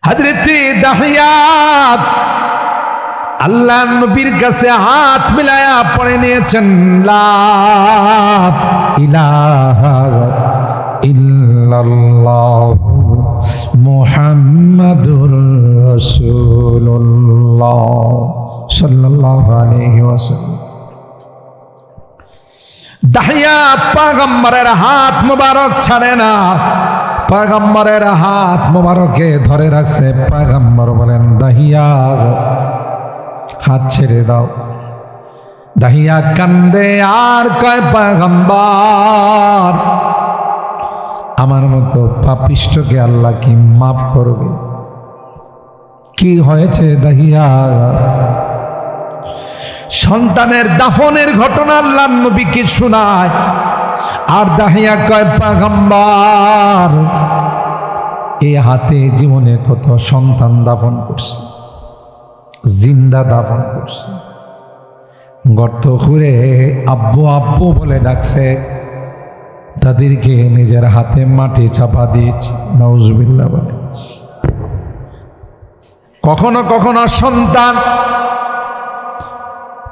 হযরতে দাহিয়া আল্লাহ নবীর কাছে হাত মিলায়া পড়ে নিয়েছেন, লা ইলাহা ইল্লাল্লাহ মুহাম্মাদুর রাসূলুল্লাহ সাল্লাল্লাহু আলাইহি ওয়াসাল্লাম। দাহিয়া পয়গম্বরের হাত মুবারক ছাড়ে না, পয়গম্বরের হাত মুবারকে ধরে রাখছে। পয়গম্বর বলেন, দাহিয়া হাত ছেড়ে দাও। দাহিয়া কান্দে আর কয়, পয়গম্বর আমার মতো পাপিষ্ঠকে আল্লাহ কি মাফ করবে? কি হয়েছে দাহিয়া? সন্তানের দাফনের ঘটনা আল্লাহ নবীকে শোনায়। আর দাহিয়া কয়, পয়গম্বর এই হাতে জীবনে কত সন্তান দাফন করছে, জিন্দা দাফন করছে, গর্ত খুঁড়ে আব্বু আব্বু বলে ডাকছে, তাদেরকে নিজের হাতে মাটি চাপা দিয়েছি। নাউজুবিল্লাহ বলে। কখনো কখনো সন্তান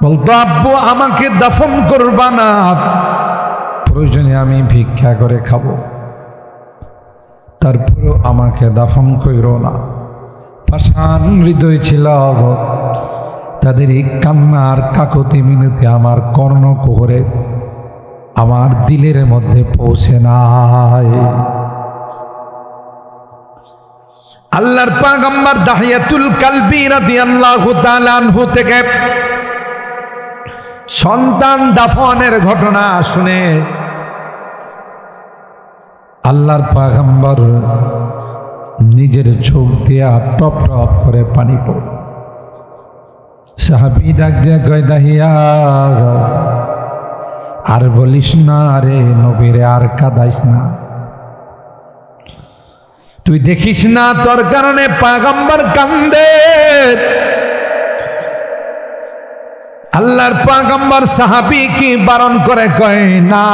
বলতো, আব্বু আমাকে দাফন করবা না, প্রয়োজনে আমি ভিক্ষা করে খাবো, তারপরেও আমাকে দাফন কইরো না। পাষাণ হৃদয় ছিল তাদের এই কান্নার কাকতি মিনতি আমার কর্ণকুহরে, আমার দিলের মধ্যে পৌঁছে নাই। আল্লাহর পয়গম্বর দাহিয়াতুল কালবি রাদিয়াল্লাহু তাআলা আনহু থেকে সন্তান দাফনের ঘটনা শুনে আল্লাহর পয়গম্বর নিজের চোখ দিয়া টপ টপ করে পানি পড়ে। সাহাবী ডাক দিয়া কয়, দাহিয়া আর বলিস না রে নবীরে, আর কাঁদাইস না। তুই দেখিস না তোর কারণে পয়গম্বর কান্দে। আল্লাহর পয়গম্বর সাহাবী কি বারণ করে, কয় না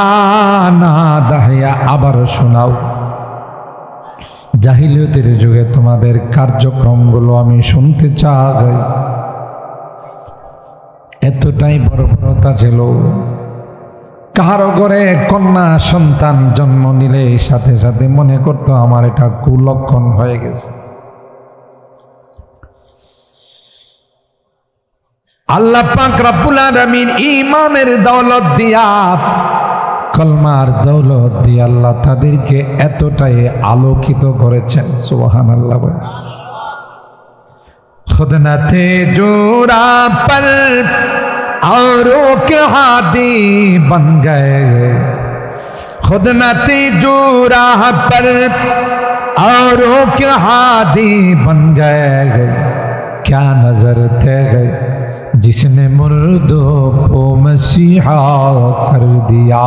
না দাহিয়া আবার শোনাও। জাহিলিয়তের যুগে তোমাদের কার্যক্রমগুলো আমি শুনতে চাই। এতটাই বর্বরতা ছিল, কারো ঘরে কন্যা সন্তান জন্ম নিলে সাথে সাথে মনে করতো আমার এটা কুলক্ষণ হয়ে গেছে। আল্লাহ পাক রব্বুল আলামিন ঈমানের দৌলত দিয়া, কলমার দৌলত দিয়ে আল্লাহ তাদেরকে এতটাই আলোকিত করেছেন। সুবহানাল্লাহ। खुद न थे जोरा पर औरों के हादी बन गए, खुद न थे जोरा पर औरों के हादी बन गए, क्या नजर थे जिसने मुर्दों को मसीहा कर दिया।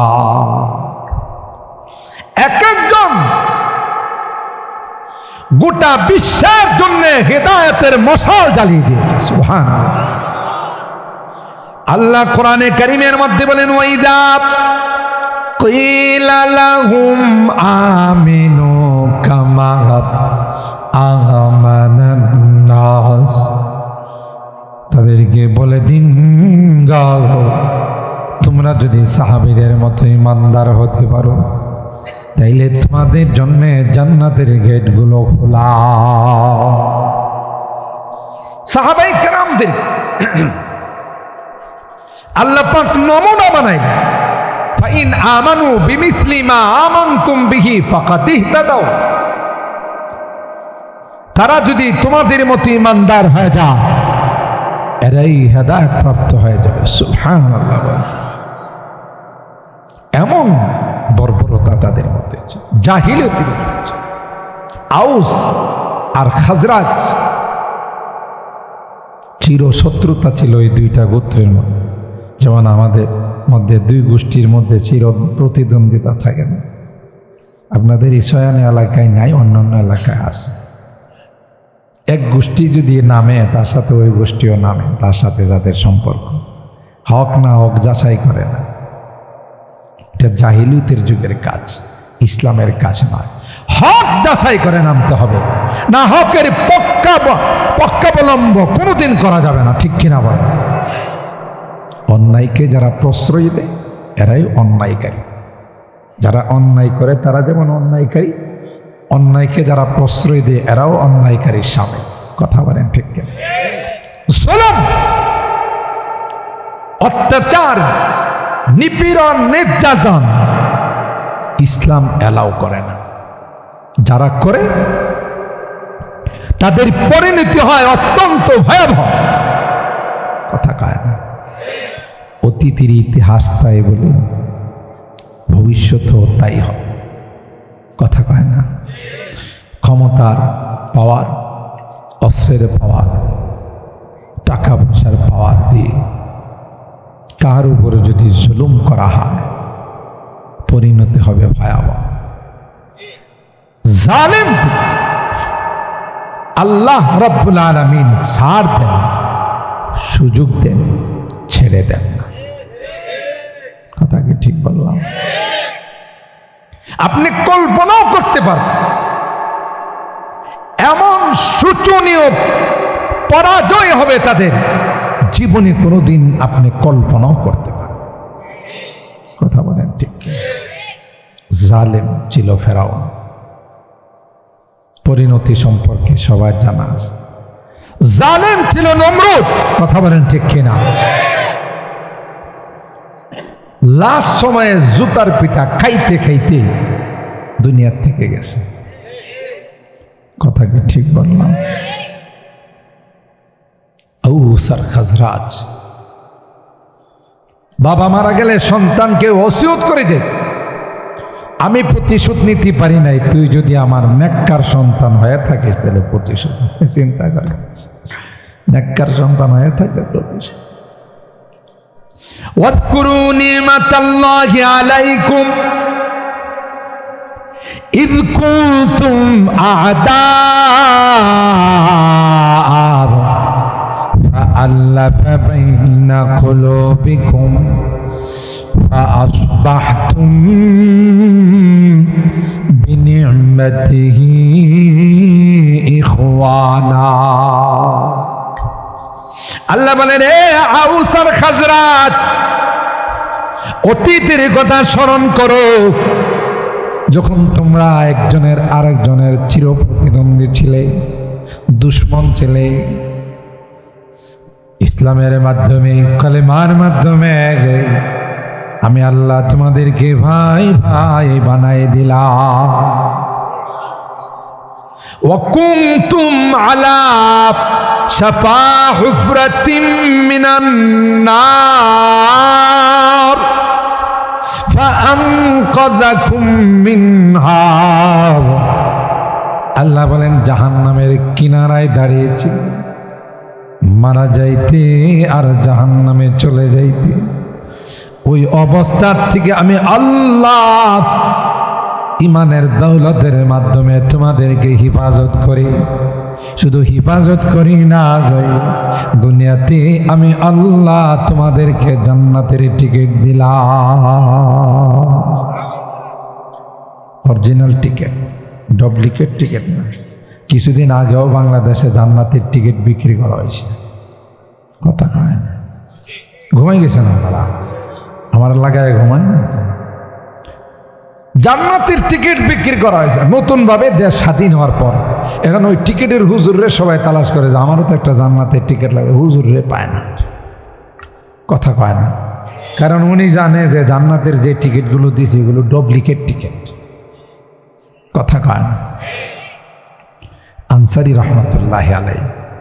एक একজন গোটা বিশ্বের জন্য হেদায়েতের মশাল জ্বালিয়ে দিয়েছে। সুবহানাল্লাহ। আল্লাহ কোরআনে কারীমের মধ্যে বলেন, ওয়াইদা কিলা লাহুম আমিনু কামা আমানান নাস, তাদেরকে বলে দিন গাও তোমরা যদি সাহাবীদের মতো ইমানদার হতে পারো তাইলে তোমাদের জন্য জান্নাতের গেটগুলো খোলা। সাহাবায়ে কেরামদের আল্লাহ পাক নমুনা বানাইলেন, ফাইন আমানু বিমিসলি মা আমানতুম বিহি ফাকাদ ইহতাদাও, তারা যদি তোমাদের মতো ইমানদার হয়ে যায় এরাই হেদায়েত প্রাপ্ত হয়ে যাবে। সুবহানাল্লাহ। এমন বর্বরতা তাদের মধ্যে জাহিলিয়তের মধ্যে। আউস আর খাজরাজ চির শত্রুতা ছিল এই দুইটা গোত্রের মধ্যে। যেমন আমাদের মধ্যে দুই গোষ্ঠীর মধ্যে চির প্রতিদ্বন্দ্বিতা থাকে না, আপনাদের ইসয়ানি এলাকায় নাই, অন্যান্য এলাকায় আছে। এক গোষ্ঠী যদি নামে তার সাথে ওই গোষ্ঠীও নামে, তার সাথে যাদের সম্পর্ক হক না হক যাচাই করে না। এটা জাহিলিয়তের যুগের কাজ, ইসলামের কাজ নয়। হক যাচাই করে নামতে হবে, না হকের পক্ষাবলম্ব কোনোদিন করা যাবে না, ঠিক কিনা বল? অন্যায়কে যারা প্রশ্রয় দেয় এরাই অন্যায়কারী, যারা অন্যায় করে তারা যেমন অন্যায়কারী, অন্যায়কে যারা প্রশ্রয় দেয় এরাও অন্যায়কারীর সামনে। কথা বলেন ঠিক কিনা? জুলুম, অত্যাচার, নিপীড়ন, নির্যাতন ইসলাম এলাও করে না। যারা করে তাদের পরিণতি হয় অত্যন্ত ভয়াবহ। কথা কয় না? অতীতের ইতিহাস তাই বলে ভবিষ্যতেও তাই হবে। কথা কয় না? ক্ষমতার পাওয়ার, অস্ত্রের পাওয়ার, টাকা পয়সার পাওয়ার দিয়ে কার উপরে যদি জুলুম করা হয় পরিণতি হবে ভয়াবহ। জালেম আল্লাহ রাব্বুল আলামিন ছাড় দেন, সুযোগ দেন, ছেড়ে দেন না। কথা কি ঠিক বললাম? আপনি কল্পনাও করতে পারবেন এমন শোচনীয় পরাজয় হবে তাদের, জীবনে কোনোদিন আপনি কল্পনাও করতে পারবেন। কথা বলেন ঠিক? জালেম ছিল ফেরাউন, পরিণতি সম্পর্কে সবার জানা আছে। জালেম ছিল নমরুদ। কথা বলেন ঠিক কিনা? লাস্ট সময়ে জুতার পিঠা খাইতে খাইতে দুনিয়ার থেকে গেছে। কথা কি ঠিক বললাম? আউসার খাজরাজ, বাবা মারা গেলে সন্তানকে ওসিয়ত করে যে আমি প্রতিশোধ নিতে পারি নাই, তুই যদি আমার নেককার সন্তান হয়ে থাকিস তাহলে প্রতিশোধ। চিন্তা করে, নেককার সন্তান হয়ে থাকে প্রতিশোধ। ওয়াজকুরু নি'মাতাল্লাহি আলাইকুম ইয কুনতুম আ'দাআ ফাআল্লাফা বাইনা কুলুবিকুম فأصبحتم بنعمته إخوانا। আল্লাহ বলেন, হে আউস আর খাজরাজ, অতীতের কথা স্মরণ করো, যখন তোমরা একজনের আরেকজনের চিরপ্রতিদ্বন্দ্বী ছিলে, দুশ্মন ছিলে। ইসলামের মাধ্যমে, কালেমার মাধ্যমে আমি আল্লাহ তোমাদেরকে ভাই ভাই বানাই দিলাম। ওয়াকুনতুম আলা শাফা হুফরাতিম মিনান নার ফাআনকাযাকুম মিনহা। আল্লাহ বলেন, জাহান্নামের কিনারায় দাঁড়িয়েছি, মারা যাইতে আর জাহান্নামে চলে যাইতে, ওই অবস্থার থেকে আমি আল্লাহ ইমানের দৌলতের মাধ্যমে তোমাদেরকে হিফাজত করি। শুধু হিফাজত করি না, দুনিয়াতে আমি আল্লাহ তোমাদেরকে জান্নাতের টিকিট দিলাম। অরিজিনাল টিকিট, ডুপ্লিকেট টিকিট না। কিছুদিন আগেও বাংলাদেশে জান্নাতের টিকিট বিক্রি করা হয়েছে। কথা কয় না? ঘুমাই গেছেন আপনারা? আমার এলাকায় ঘুমায় না। জান্নাতের টিকিট বিক্রি করা হয়েছে নতুন ভাবে, দেশ স্বাধীন হওয়ার পর। এখন ওই টিকিটের হুজুরে সবাই তালাশ করে যে আমারও তো একটা জান্নাতের টিকিট লাগে, হুজুরে পায় না। কথা কয় না, কারণ উনি জানে যে জান্নাতের যে টিকিটগুলো দিয়েছে এগুলো ডুপ্লিকেট টিকিট। কথা কয় না। আনসারী রহমতুল্লাহ আলাই,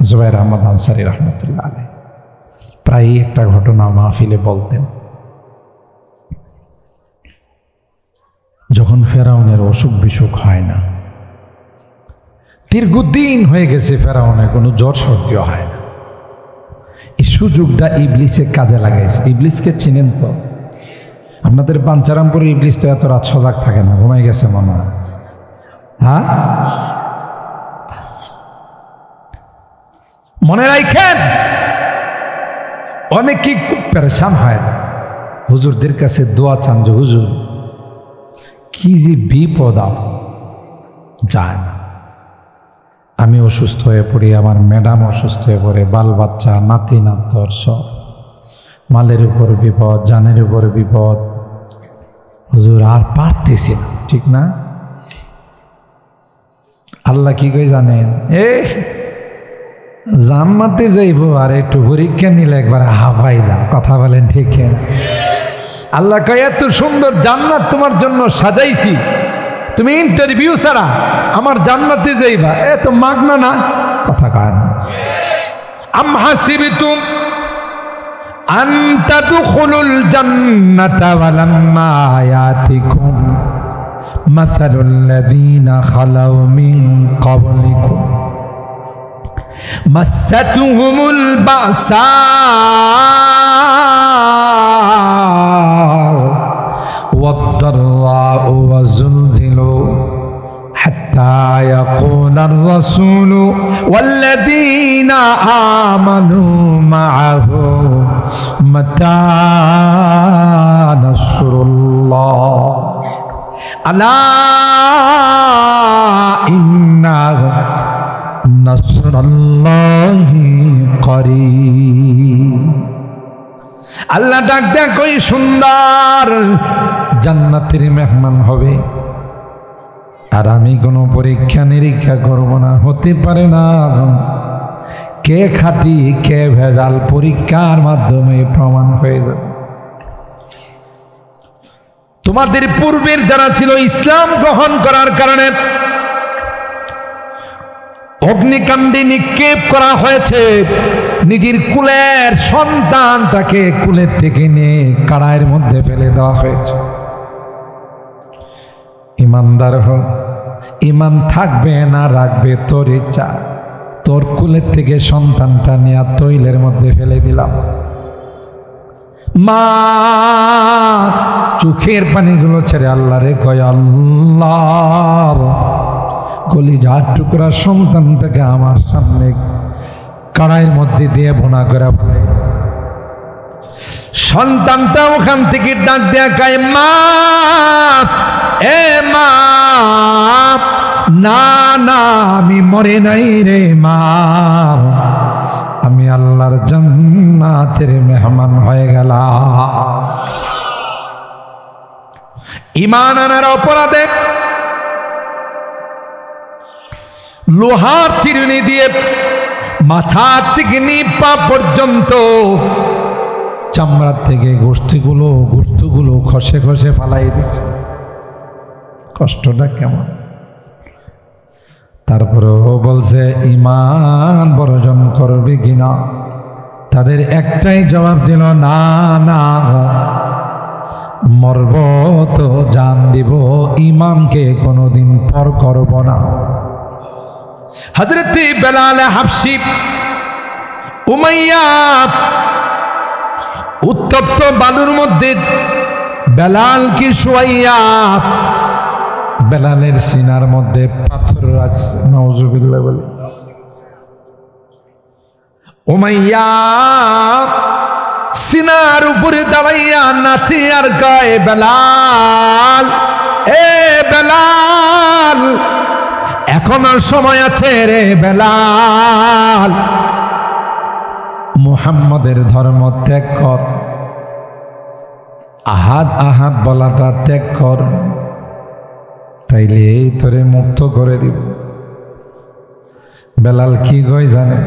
জুবাইর আহমদ আনসারী রহমতুল্লাহ আলাই প্রায় একটা ঘটনা মাহফিলে বলতেন। যখন ফেরাউনের অসুখ বিসুখ হয় না, দীর্ঘদিন হয়ে গেছে ফেরাউনের কোনো জ্বর সর্দিও হয় না, এই সুযোগটা ইবলিসে কাজে লাগাইছে। ইবলিসকে চিনেন তো? আপনাদের বাঞ্চারামপুরে ইবলিস তো এত রাত সজাগ থাকে না, ঘুমাই গেছে মনে হয়। হ্যাঁ, মনে রাখেন, অনেকেই খুব পেরেশান হয় না, হুজুরদের কাছে দোয়া চান যে হুজুর কি যে বিপদ, যায় না। আমি অসুস্থ হয়ে পড়ি, আমার ম্যাডাম অসুস্থ হয়ে পড়ে, বাল বাচ্চা নাতি নাতর সব, মালের উপর বিপদ, জানের উপর বিপদ। হুজুর আর পারতেছি না, ঠিক না? আল্লাহ কি কই জানেন? জান্নাতে যাইব আর একটু পরীক্ষা নিলে একবার হাফাই যাও। কথা বলেন ঠিক না? আল্লাহ কয় এত সুন্দর জান্নাত তোমার জন্য সাজাইছি, তুমি ইন্টারভিউ ছাড়া আমার জান্নাতে যাইবা, এত মাগনা না? কথা কয় না। আম হাসিবতুম আন তাদখুলুল জান্নাতা ওয়ালাম্মা ইয়াতিকুম মাসালুল লাযীনা খালাউ মিন ক্বাবলিকুম মাসাতুহুমুল বাসা ওয়াদ-দাররাউ ওয়াযুলজিলু হাত্তা ইয়াকুলার রাসূলু ওয়াল্লাযীনা আমানু মা'আহু মাতা নাসরুল্লাহ আলা ইন্না নাসরাল্লাহি করিব। আল্লাহ ডাক দেয়া কই সুন্দর জান্নাতের মেহমান হবে, আর আমি কোনো পরীক্ষা নিরীক্ষা করব না। হতে পারে না কে খাঁটি কে ভেজাল, পরীক্ষার মাধ্যমে প্রমাণ হয়ে যাবে। তোমাদের পূর্বের যারা ছিল ইসলাম গ্রহণ করার কারণে অগ্নিকাণ্ডে নিক্ষেপ করা হয়েছে, নিজের কুলের সন্তানটাকে কুলের থেকে নিয়ে কারায়ের মধ্যে ফেলে দেওয়া হয়েছে। ইমানদার হোক, ইমান থাকবে না রাখবে তোর ইচ্ছা, তোর কুলের থেকে সন্তানটা নিয়ে তৈলের মধ্যে ফেলে দিলাম। মা চোখের পানিগুলো ছেড়ে আল্লাহ রে কয়, আল্লাহ কলিজার টুকরা সন্তানটাকে আমার সামনে কড়াইয়ের মধ্যে দিয়ে ভুনা করে ফেলে। সন্তানটা ওখান থেকে ডাক দেয়া কয়, মা এ মা, না না আমি মরে নাই রে মা, আমি আল্লাহর জান্নাতের মেহমান হয়ে গেলাম। ঈমান আনার অপরাধে লোহার চিরুনি দিয়ে মাথা থেকে পা পর্যন্ত চামড়ার থেকে গোশতগুলো খসে খসে ফালাই দিচ্ছে। কষ্টটা কেমন! তারপরেও বলছে ঈমান বর্জন করবে কিনা। তাদের একটাই জবাব দিল, না না, মরব তো জান দিব, ঈমানকে কোনোদিন পর করব না। হযরত বেলাল হাবশী উমাইয়া উত্তপ্ত বালুর মধ্যে বেলালকে শুয়াইয়া বেলালের সিনার মধ্যে পাথর রাখছে। নাউজুবিল্লাহ বলে উমাইয়া সিনার উপরে দাঁড়াইয়া নাচে আর গায়ে, বেলাল এ বেলাল এখনো সময় আছে রে বেলাল, মুহাম্মদের ধর্ম ত্যাগ কর, আহাদ আহাদ বলাটা ত্যাগ কর, তাইলে এই তোরে মুক্ত করে দিব। বেলাল কি কই জানে?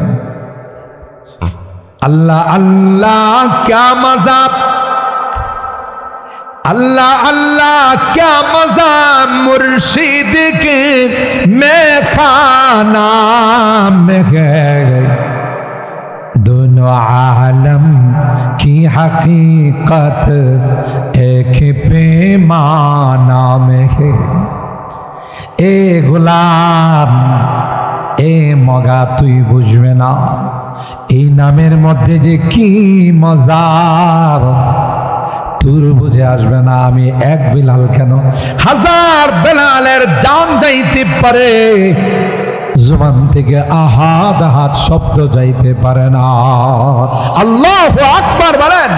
আল্লাহ আল্লাহ ক্যা মজা, अल्लाह अल्लाह क्या मजा मुर्शिद के मैं खाना में है, दोनों आलम की हकीकत एक पैमाना में है। ए गुलाम ए मगा तुई बुझबे ना, এই নামের মধ্যে যে কি মজা তোর বুঝে আসবে না। আমি এক বেলাল কেন, হাজার বেলালের জান যাইতে পারে, জবান থেকে আহাদ আহাদ শব্দ যাইতে পারে না। আল্লাহু আকবার বলেন।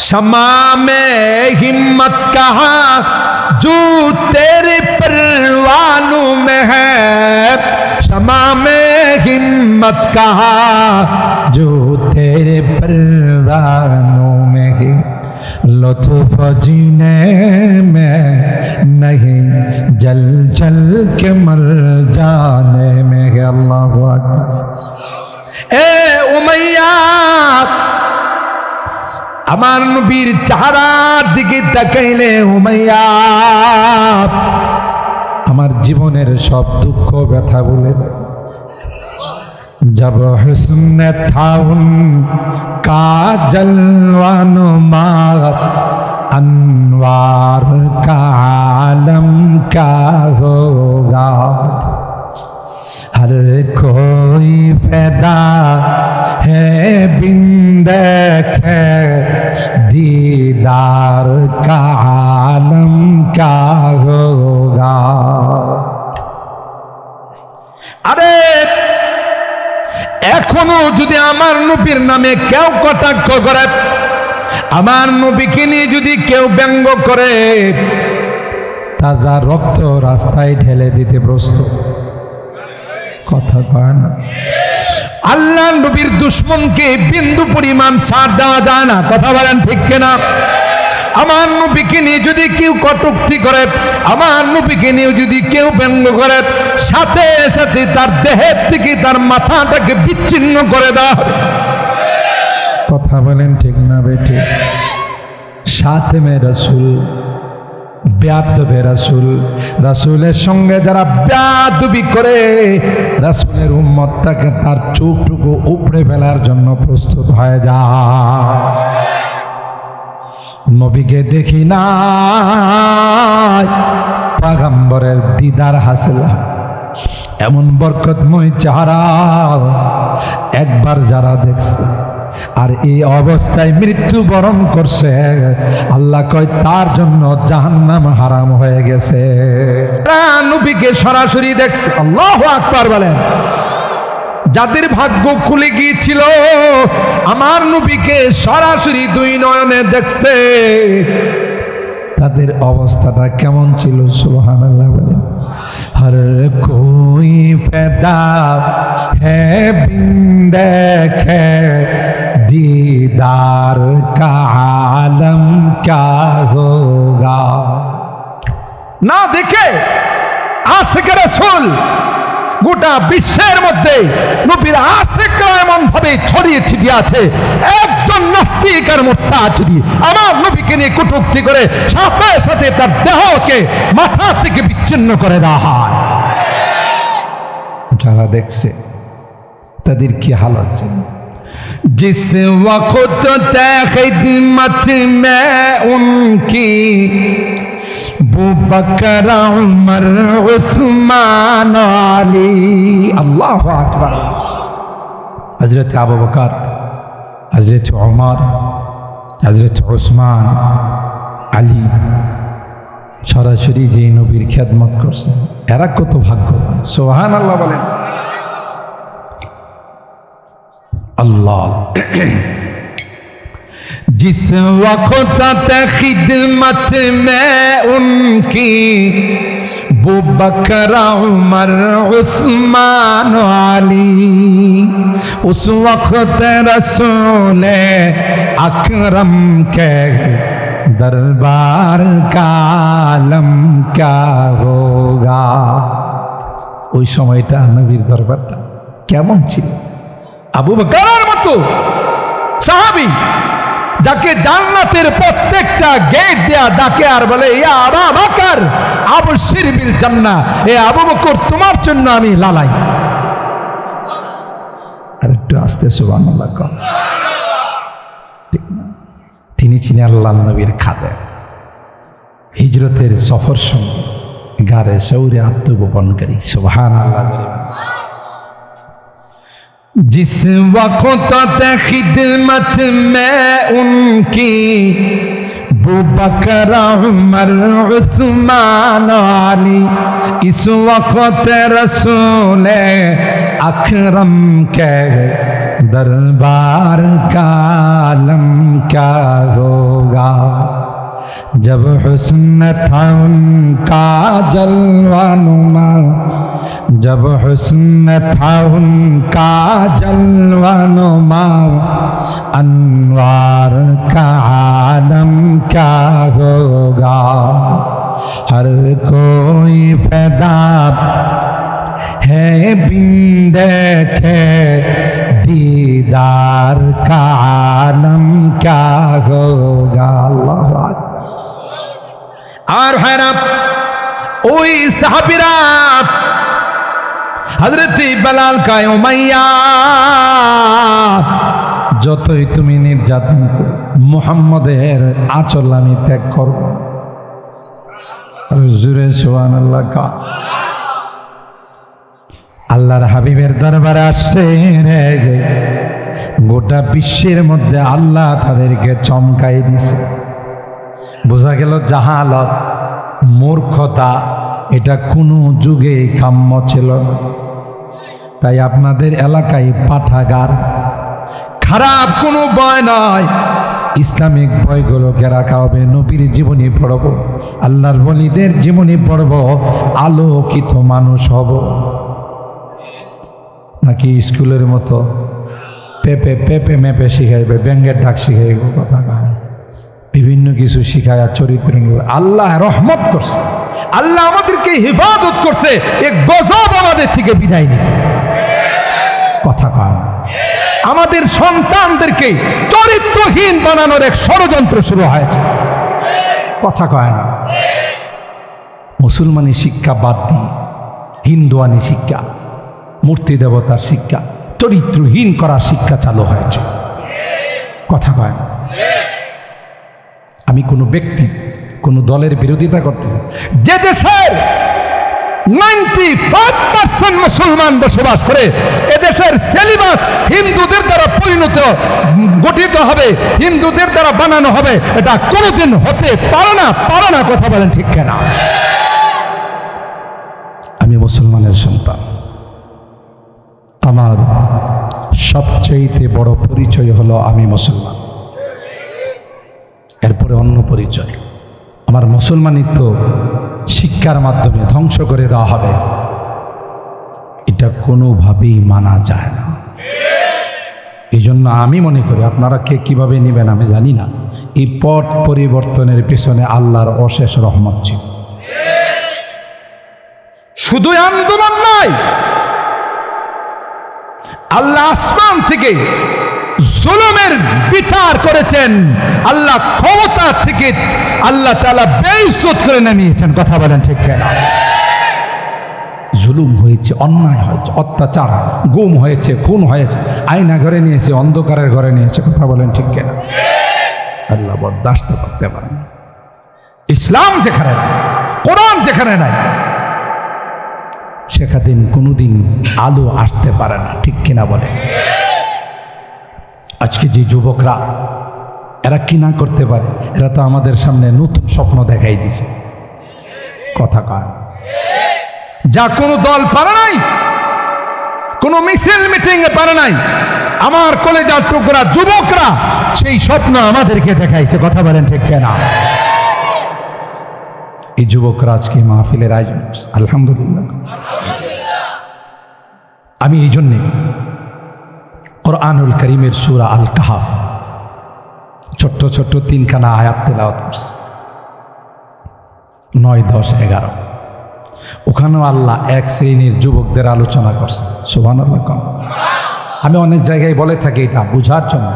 शमा में हिम्मत कहा जो तेरे परवानों में है शमा में हिम्मत कहा जो तेरे परवानों में है लुत्फ जीने में नहीं जल जल के मर जाने में है। अल्लाह अकबर। ए उमैया আমার নবীর চেহারার দিকে তাকাইলে উমাইয়া আমার জীবনের সব দুঃখ ব্যথা ভুলে যায়। जब हुस्न था उनका जलवानुमा अनवार का आलम क्या होगा हर कोई फैदा है बिन देखे दीदार का आलम क्या होगा। अरे এখনো যদি আমার নবীর নামে কেউ কটাক্ষ করে, আমার নবীকে নিয়ে যদি কেউ ব্যঙ্গ করে, তাজা রক্ত রাস্তায় ঢেলে দিতে প্রস্তুত। কথা কয় না। আল্লাহ নবীর দুশমনকে বিন্দু পরিমাণ ছাড় দেওয়া যায় না। কথা বলেন ঠিক কিনা? আমার নবীকে নিয়ে যদি কেউ কটূক্তি করে, আমার নবীকে নিয়ে যদি কেউ ব্যঙ্গ করে, সাথে সাথে তার দেহের থেকে তার মাথাটাকে বিচ্ছিন্ন করে দেওয়া হবে। কথা বলেন ঠিক না বেঠিক? সাথে রাসূল বেয়াদবে রাসূল, রাসূলের সঙ্গে যারা বেয়াদবি করে রাসূলের উম্মতটাকে তার চোখটুকু উপড়ে ফেলার জন্য প্রস্তুত হয়ে যায়। নবীকে দেখি না পয়গম্বরের দিদার হাসিল এমন বরকতময় চেহারা একবার যারা দেখছে আর এই অবস্থায় মৃত্যুবরণ করছে, আল্লাহ কয় তার জন্য জাহান্নাম হারাম হয়ে গেছে। নবীকে সরাসরি দেখছে। আল্লাহু আকবার বলেন। যাদের ভাগ্য খুলে গিয়েছিল আমার নবীকে সরাসরি দুই নয়নে দেখছে, তাদের অবস্থাটা কেমন ছিল সুবহানাল্লাহ বলেন। হর কোই ফায়দা হ্যায় বিন দেখে दीदार का आलम क्या होगा। না দেখে আশিক রাসূল গোটা বিশ্বের মধ্যে নবীর আশিকরা এমন ভাবে ছড়িয়ে ছিটিয়ে আছে, একজন নাস্তিক আর মুরতাদ যদি আমার নবীকে নিয়ে কটূক্তি করে সাথে সাথে তার দেহকে মাথা থেকে বিচ্ছিন্ন করে দেওয়া হয়। যারা দেখছে তাদের কি হালত ছিল। जिस वक्त खिदमत में उनकी बू बकर उमर उस्मान अली। अल्लाह अकबर। हजरत अबू बकर, हजरत उमर, हजरत उस्मान আলী সরাসরি যে নবীর খেদমত করছেন, এরা কত ভাগ্যবান। সুবহানাল্লাহ বলেন। अल्लाह जिस वक्त खिदमत में उनकी बू बकर उमर उस्मान अली उस वक्त रसूल अकरम के दरबार का आलम क्या होगा। ওই সময়টা নবীর দরবারটা কেমন ছিল। আবু বকরের মতো সাহাবী যাকে জান্নাতের প্রত্যেকটা গেট দেয়া ডাকে আর বলে ইয়া আবু বকর আবশির বিল জান্নাহ, এ আবু বকর তোমার জন্য আমি লালাই। আর একটু আস্তে সুবহানাল্লাহ কর। ঠিক না? তিনি ছিলেন আল্লাহর নবীর খাদেম। হিজরতের সফর সঙ্গে গারে সৌরে আত্মগোপনকারী। সুবহানাল্লাহ। जिस वक्त खिदमत में उनकी बू बकर उमर उस्मान अली इस वक्त रसूल अकरम के दरबार का आलम क्या होगा। जब हुस्न था उनका जलवा नुमा, जब हुस्न था उनका जलवा नुमा, अनवार का आलम क्या होगा। हर कोई फैदा है बिन देखे दीदार का आलम क्या होगा। अल्लाह আর ভাইরা, ওই সাহাবীরা হযরত বেলাল কায় উমাইয়া, যতই তুমি নির্যাতন করো মুহাম্মদের আঁচল আমি ত্যাগ করব। জোরে সুবহানাল্লাহ কা। আল্লাহর হাবিবের দরবারে আসছে রে, গোটা বিশ্বের মধ্যে আল্লাহ তাদেরকে চমকাই দিছে। বোঝা গেল জাহালত, মূর্খতা এটা কোনো যুগে কাম্য ছিল না। তাই আপনাদের এলাকায় পাঠাগার, খারাপ কোনো বই নয়, ইসলামিক বইগুলোকে রাখা হবে। নবীর জীবনী পড়ব, আল্লাহর ওলিদের জীবনী পড়ব, আলোকিত মানুষ হব। নাকি স্কুলের মতো পেপে পেপে মেপে শিখাইবে, ব্যাঙ্গের ডাক শিখাইব, কথা কয় বিভিন্ন কিছু শিখায় চরিত্র। আল্লাহ রহমত করছে, আল্লাহ আমাদেরকে হেফাজত করছে, এক গজব আমাদের থেকে বিদায় নিছে। কথা কয় আমাদের সন্তানদেরকে চরিত্রহীন বানানোর এক ষড়যন্ত্র শুরু হয়েছে। কথা কয় না। মুসলমানি শিক্ষা বাদ দিয়ে হিন্দুয়ানি শিক্ষা, মূর্তি দেবতার শিক্ষা, চরিত্রহীন করার শিক্ষা চালু হয়েছে। কথা কয় না। আমি কোনো ব্যক্তি, কোনো দলের বিরোধিতা করতেছি। যে দেশের 95% মুসলমান বসবাস করে, এদেশের সিলেবাস হিন্দুদের দ্বারা গঠিত হবে, হিন্দুদের দ্বারা বানানো হবে, এটা কোনোদিন হতে পারে না। কথা বলেন ঠিক কেনা? আমি মুসলমানের সন্তান, আমার সবচেয়ে বড় পরিচয় হলো আমি মুসলমান। এরপরে অন্য পরিচয়। আমার মুসলমানিত্ব শিক্ষার মাধ্যমে ধ্বংস করে দেওয়া হবে, এটা কোনোভাবেই মানা যায় না। এই জন্য আমি মনে করি, আপনারা কে কিভাবে নেবেন আমি জানি না, এই পথ পরিবর্তনের পেছনে আল্লাহর অশেষ রহমত ছিল। শুধু আন্দোলন নয়, আল্লাহ আসমান থেকে জুলুমের বিচার করেছেন, আল্লাহ ক্ষমতা থেকে আল্লাহ তাআলা বেইজ্জত করে নামিয়েছেন। কথা বলেন ঠিক কিনা? জুলুম হয়েছে, অন্যায় হয়েছে, অত্যাচার, গুম হয়েছে, খুন হয়েছে, আয়না ঘরে নিয়েছে, অন্ধকারের ঘরে নিয়েছে। কথা বলেন ঠিক কিনা? আল্লাহ বরদাস্ত করতে পারেন। ইসলাম যেখানে নাই, কোরআন যেখানে নাই, সেখানে কোনোদিন আলো আসতে পারে না। ঠিক কিনা বলে? আজকে যে যুবকরা, এরা কি না করতে পারে? এরা তো আমাদের সামনে নতুন স্বপ্ন দেখাই দিছে। কথা কয় যা কোনো দল পারে নাই, কোনো মিছিল মিটিং এ পারে নাই, আমার কলেজার টুকরা যুবকরা সেই স্বপ্ন আমাদেরকে দেখাইছে। কথা বলেন ঠিক কিনা? এই যুবকরা আজকে মাহফিলের আয়োজন করছে, আলহামদুলিল্লাহ। আমি এই জন্যে কুরআনুল কারীমের সূরা আল কাহফ ছোট্ট ছোট্ট 3খানা আয়াত তেলাওয়াত করছি, 9, 10, 11। ওখানেও আল্লাহ এক শ্রেণীর যুবকদের আলোচনা করছে। সুবহানাল্লাহ। আমি অনেক জায়গায় বলে থাকি, এটা বোঝার জন্য,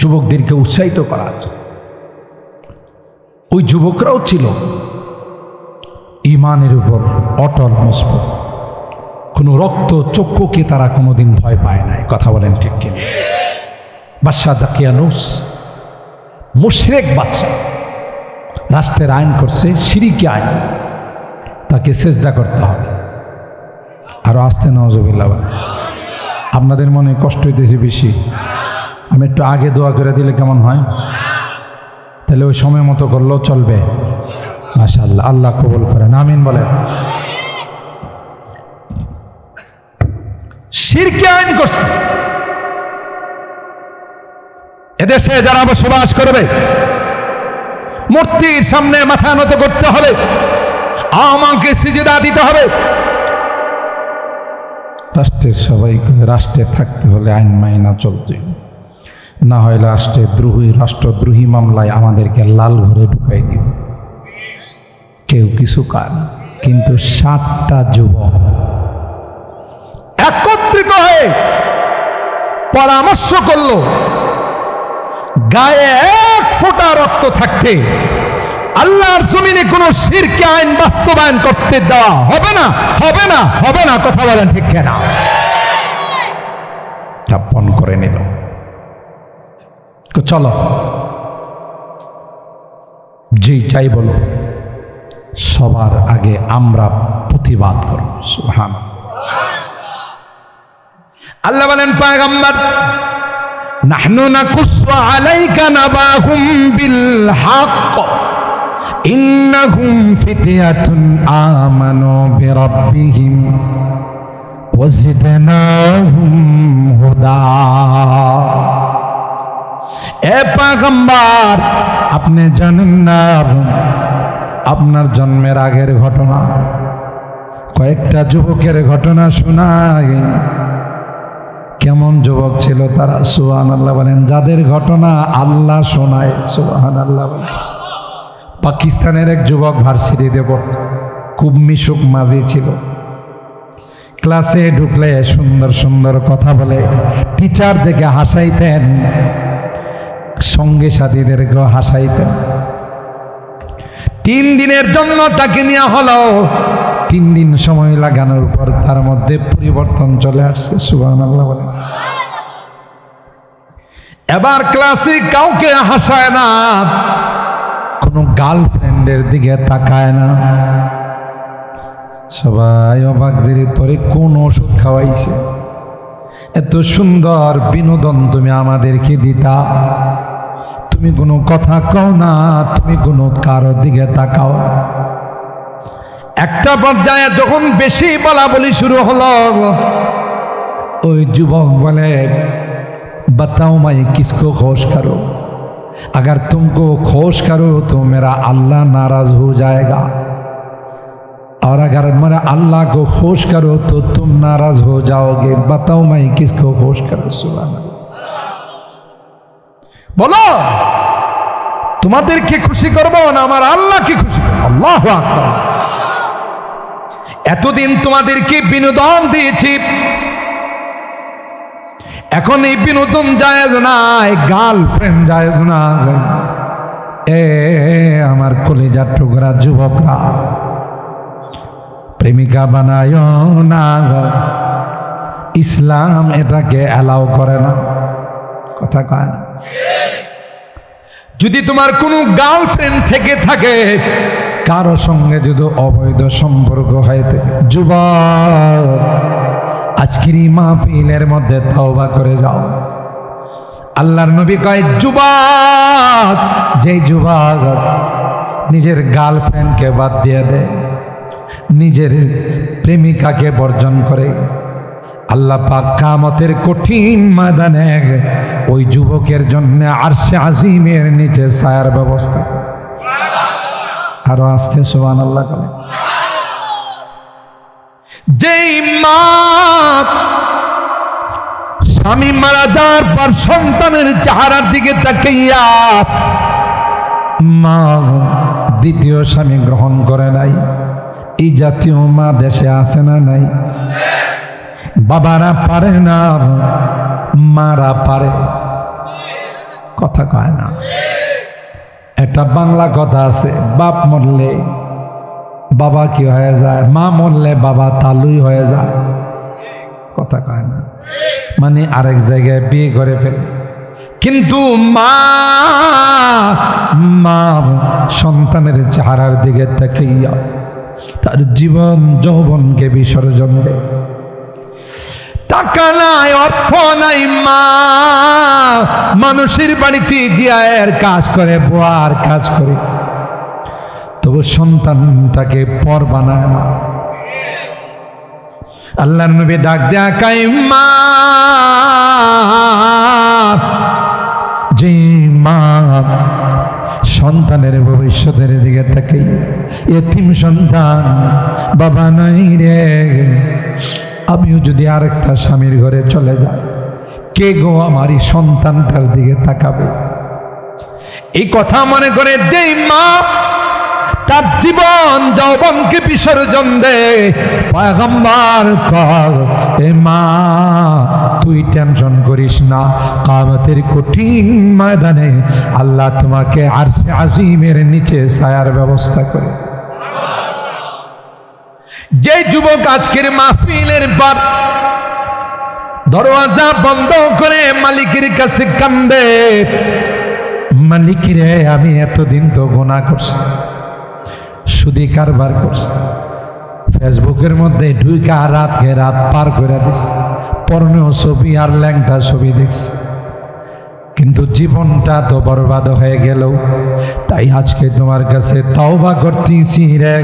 যুবকদেরকে উৎসাহিত করার জন্য। ওই যুবকরাও ছিল ঈমানের উপর অটল, মজবুত, কোনো রক্ত চক্ষুকে তারা কোনোদিন ভয় পায় নাই। কথা বলেন ঠিক কিনা? বাদশাহ দাকিয়ানুস, মুশরিক বাদশাহ, রাষ্ট্রের আইন করছে শিরকি আইন, তাকে সেজদা করতে হবে। আরো আসতে নাউজুবিল্লাহ। আপনাদের মনে কষ্ট হইতেছে বেশি, আমি একটু আগে দোয়া করে দিলে কেমন হয়? তাহলে ওই সময় মতো করলেও চলবে। মাশাআল্লাহ, আল্লাহ কবুল করেন, আমিন বলেন। শিরকি আইন করছে। এদেশে যারা বসবাস করবে, মূর্তির সামনে মাথা নত করতে হবে, আমাকে সিজদা দিতে হবে। রাষ্ট্রের সবাইকে রাষ্ট্রে থাকতে হলে আইন মাইনা চলতে, না হয় রাষ্ট্রদ্রোহী মামলায় আমাদেরকে লাল ঘরে ঢুকাই দিব। কেউ কিছু কার, কিন্তু 7টা যুবক একত্রিত হয়ে পরামর্শ করলো, গায়ে 1 ফোঁটা রক্ত থাকতে আল্লাহর জমিনে কোন শিরকি আইন বাস্তবায়ন করতে দেওয়া হবে না, হবে না, হবে না। কথা বলেন ঠিক কিনা? রাপন করে নিল, চলো জি চাই বলো, সবার আগে আমরা প্রতিবাদ করব। সুবহানাল্লাহ। আল্লাহ বলেন পয়গম্বর, নাহনু নাকুসু আলাইকা নাবাহুম বিল হক ইন্নাহুম ফিতয়াতুন আমানু বিরাব্বিহিম ওয়াজিদনাহুম হুদা। এ পয়গম্বর, আপনি জানেন না আপনার জন্মের আগের ঘটনা? কয়েকটা যুবকের ঘটনা শোনায়। কেমন যুবক ছিল তারা? সুবহানাল্লাহ বলেন। যাদের ঘটনা আল্লাহ শোনায়। সুবহানাল্লাহ বলেন। পাকিস্তানের এক যুবক ভার্সিটিতে পড়ত, খুব মিশুক মাঝি ছিল। ক্লাসে ঢুকলে সুন্দর সুন্দর কথা বলে, টিচার দেখে হাসাইতেন, সঙ্গী সাথীদেরকেও হাসাইতেন। 3 দিনের জন্য তাকে নেওয়া হলো। 3 দিন সময় লাগানোর পর তার মধ্যে পরিবর্তন চলে আসছে। সুবহানাল্লাহ বলেন। এবার ক্লাসে কাউকে হাসায় না, কোনো গার্লফ্রেন্ডের দিকে তাকায় না। সবাই অবাক যে তোরে কোন ওষুধ খাওয়াইছে, এত সুন্দর বিনোদন তুমি আমাদেরকে দিতা, তুমি কোনো কথা কও না, তুমি কোনো কারো দিকে তাকাও। একটা পর্যায়ে যখন বেশি বলা বলি শুরু হলো, ওই যুবক বলে, बताओ मैं किसको खुश करूं, अगर तुमको खुश करो तो मेरा अल्लाह नाराज हो जाएगा, और अगर मेरा अल्लाह को खुश करो तो तुम नाराज हो जाओगे, बताओ मैं किसको खुश करूं। सुभान अल्लाह। বলো তোমাদেরকে খুশি করব না আমার আল্লাহকে খুশি করব? আল্লাহু আকবার। এতদিন তোমাদেরকে বিনোদন দিয়েছি, এখন এই বিনোদন জায়েজ নাই, গার্লফ্রেন্ড জায়েজ না। এ আমার কলিজার টুকরা যুবকরা, প্রেমিকা বানায় না, ইসলাম এটাকে অ্যালাউ করে না। কথা কয় না? যদি তোমার কোনো গার্লফ্রেন্ড থেকে থাকে, কারো সঙ্গে যদি অবৈধ সম্পর্ক হয়, যুবক আজকের এই মাহফিলের মধ্যে তওবা করে যাও। আল্লাহর নবী কয়, যুবক, যে যুবক নিজের গার্লফ্রেন্ডকে বাদ দিয়ে দেয়, নিজের প্রেমিকাকে বর্জন করে, আল্লাহ পাক কিয়ামতের কঠিন ময়দানে ওই যুবকের জন্য আরশে আজিমের নিচে ছায়ার ব্যবস্থা। আরো আসতে সুবহানাল্লাহ বলে। যেই মা স্বামী মারা যাওয়ার পর সন্তানের চেহারার দিকে তাকাইয়া মা দ্বিতীয় স্বামী গ্রহণ করে নাই, এই জাতীয় মা দেশে আছে না নাই? বাবারা পারে না, মারা পারে। কথা কয় না? একটা বাংলা কথা আছে, বাপ মরলে বাবা কি হয়ে যায়, মা মরলে বাবা তালুই হয়ে যায়। কথা কয় না? মানে আরেক জায়গায় বিয়ে করে ফেলে। কিন্তু মা সন্তানের চেহারার দিকে তাকাইয়া তার জীবন যৌবনকে বিসর্জন দেয়। টাকা নাই, অর্থ নাই, মা মানুষের বাড়িতে জিয়ায়ের কাজ করে, বুয়ার কাজ করে, তবু সন্তানটাকে পর বানায় না। আল্লাহর নবী ডাক দেয়া কাই, মা যে মা সন্তানের ভবিষ্যতের দিকে তাকাই, এতিম সন্তান, বাবা নাই রে, আমিও যদি আরেকটা স্বামীর ঘরে চলে যাই, কে গো আমার এই সন্তানটার দিকে তাকাবে? এই কথা মনে করে যেই মা তার জীবন যৌবনকে বিসর্জন দে, পয়গম্বর কর, এ মা তুই টেনশন করিস না, কিয়ামতের কঠিন ময়দানে আল্লাহ তোমাকে আরশে আজিমের নিচে ছায়ার ব্যবস্থা করে। যে যুবক আজকের মাহফিলের পর দরওয়াজা বন্ধ করে মালিকের কাছে কান্দে, মালিক রে আমি এতদিন তো গুনাহ করছি, সুদি কারবার করছি, ফেসবুকের মধ্যে ঢুইকা রাতকে রাত পার করে দিছি, পর্ণ ছবি আর ল্যাংটা ছবি দেখছি, কিন্তু জীবনটা তো বরবাদ হয়ে গেল। তাই আজকে তোমার কাছে তওবা করতেছি রে,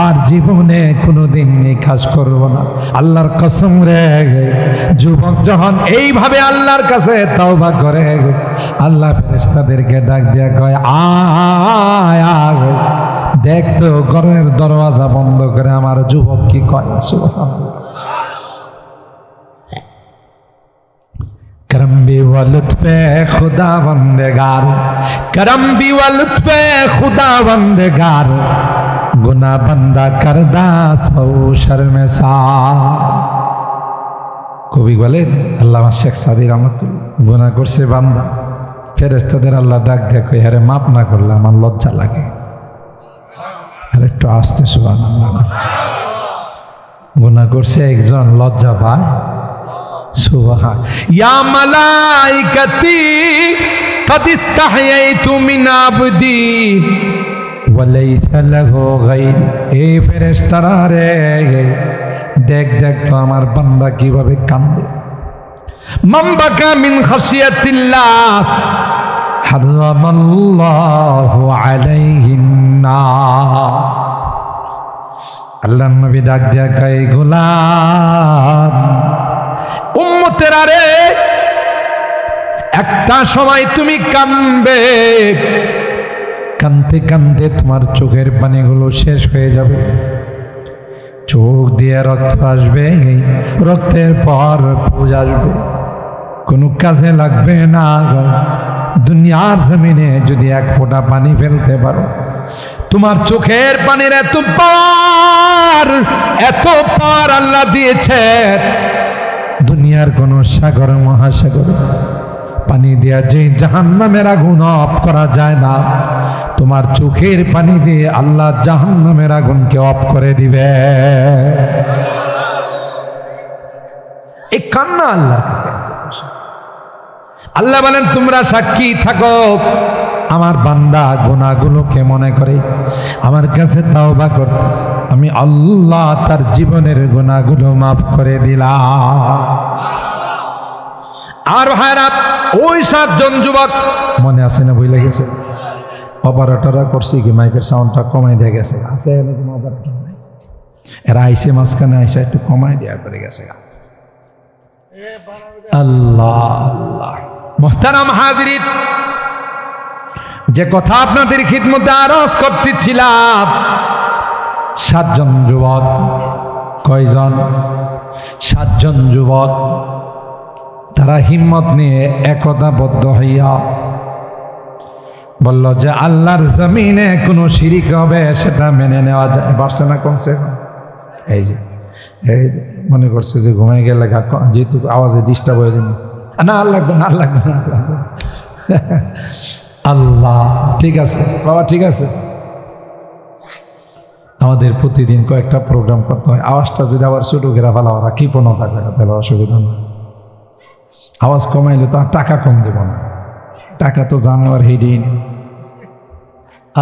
আর জীবনে কোনোদিন এই কাজ করব না, আল্লাহর কসম রে। যুবক যখন এইভাবে আল্লাহর কাছে তওবা করে, আল্লাহ ফেরেশতাদেরকে ডাক দিয়া কয়, আয় আয় দেখ তো ঘরের দরওয়াজা বন্ধ করে আমার যুবক কি কয়। সুবহানাল্লাহ। करम भी व लुत्फ़े खुदा बंदेगार, करम भी व लुत्फ़े खुदा बंदेगार, गुना बंदा करदास बहु शर्मसार। কবি বলেন আল্লামা শেখ সাদি রহমাতুল্লাহ, গুনাহ করছে বান্দা, ফেরেশতাদের আল্লাহ ডাক দিয়ে কই, আরে মাপ না করলে আমার লজ্জা লাগে। আর একটু আস্তে সুবহানাল্লাহ। গুনাহ করছে একজন, লজ্জা পায়। সুবহান ইয়া মালাইকাতি কদ ইস্তাহয়াইতু মিন আবদি ওয়া লাইসা লাহু গায়রি। এই ফেরেশতারা রে, দেখ দেখ তো আমার বান্দা কিভাবে কান্দে। মান বাকা মিন খাশিয়াতিল্লাহ হারামাল্লাহু আলাইহিন নার। আল্লাহর নবী ডাক দিয়া কয়, গোলাম উম্মতেরা রে, একটা সময় তুমি কাঁদবে, কাঁদতে কাঁদতে তোমার চোখের পানিগুলো শেষ হয়ে যাবে, চোখ দিয়ে রক্ত আসবে, রক্তের পর পুজ আসবে, কোনো কাজে লাগবে না। দুনিয়ার জমিনে যদি এক ফোঁটা পানি ফেলতে পারো, তোমার চোখের পানির এত পার আল্লাহ দিয়েছে, দুনিয়ার কোন সাগর মহাসাগর পানি দিয়া যে জাহান্নামের আগুন অফ করা যায় না, তোমার চোখের পানি দিয়ে আল্লাহ জাহান্নামের আগুনকে অফ করে দিবে। এই কান্না আল্লাহর কাছে। আল্লাহ বলেন, তোমরা সাক্ষী থাকো, আমার বান্দা গুনাহগুলোকে মনে করে আমার কাছে তাওবা করতেছে, আমি আল্লাহ তার জীবনের গুনাহগুলো মাফ করে দিলাম। আর ভাইরা, ওই 7 জন যুবক মনে আছে না? ভুলে গেছে? অপারেটররা করছি কি মাইকের সাউন্ডটা কমাই দিয়ে গেছে, আছে এরকম অপারেটর নাই? এরা আইসে মাঝখানে আইসা একটু কমাই দেওয়া করে গেছে। আল্লাহ আল্লাহ। মুহতারাম হাজিরিন, যে কথা আপনাদের খিদমতে আরজ করতেছিলাম, 7 জন যুবক। কয়জন? 7 জন যুবক। তারা হিম্মত নিয়ে একতাবদ্ধ হইয়া বলল যে আল্লাহর জমিনে কোনো শিরিক হবে সেটা মেনে নেওয়া যায়। পারছে না কমছে? এই যে এই মনে করছে যে ঘুমাই গেলে যেহেতু আওয়াজে ডিস্টার্ব হয়ে যায়, না আর লাগবে না, আর লাগবে না, আল্লাহ ঠিক আছে বাবা, ঠিক আছে। আমাদের প্রতিদিন কয়েকটা প্রোগ্রাম করতে হয়, আওয়াজটা যদি আবার ছোটো ঘেরা ফেলা ওরা কি পণ্য থাকবে না, তাহলে অসুবিধা না। আওয়াজ কমাইলে তো আর টাকা কম দেব না, টাকা তো জানোয়ার হেডিন।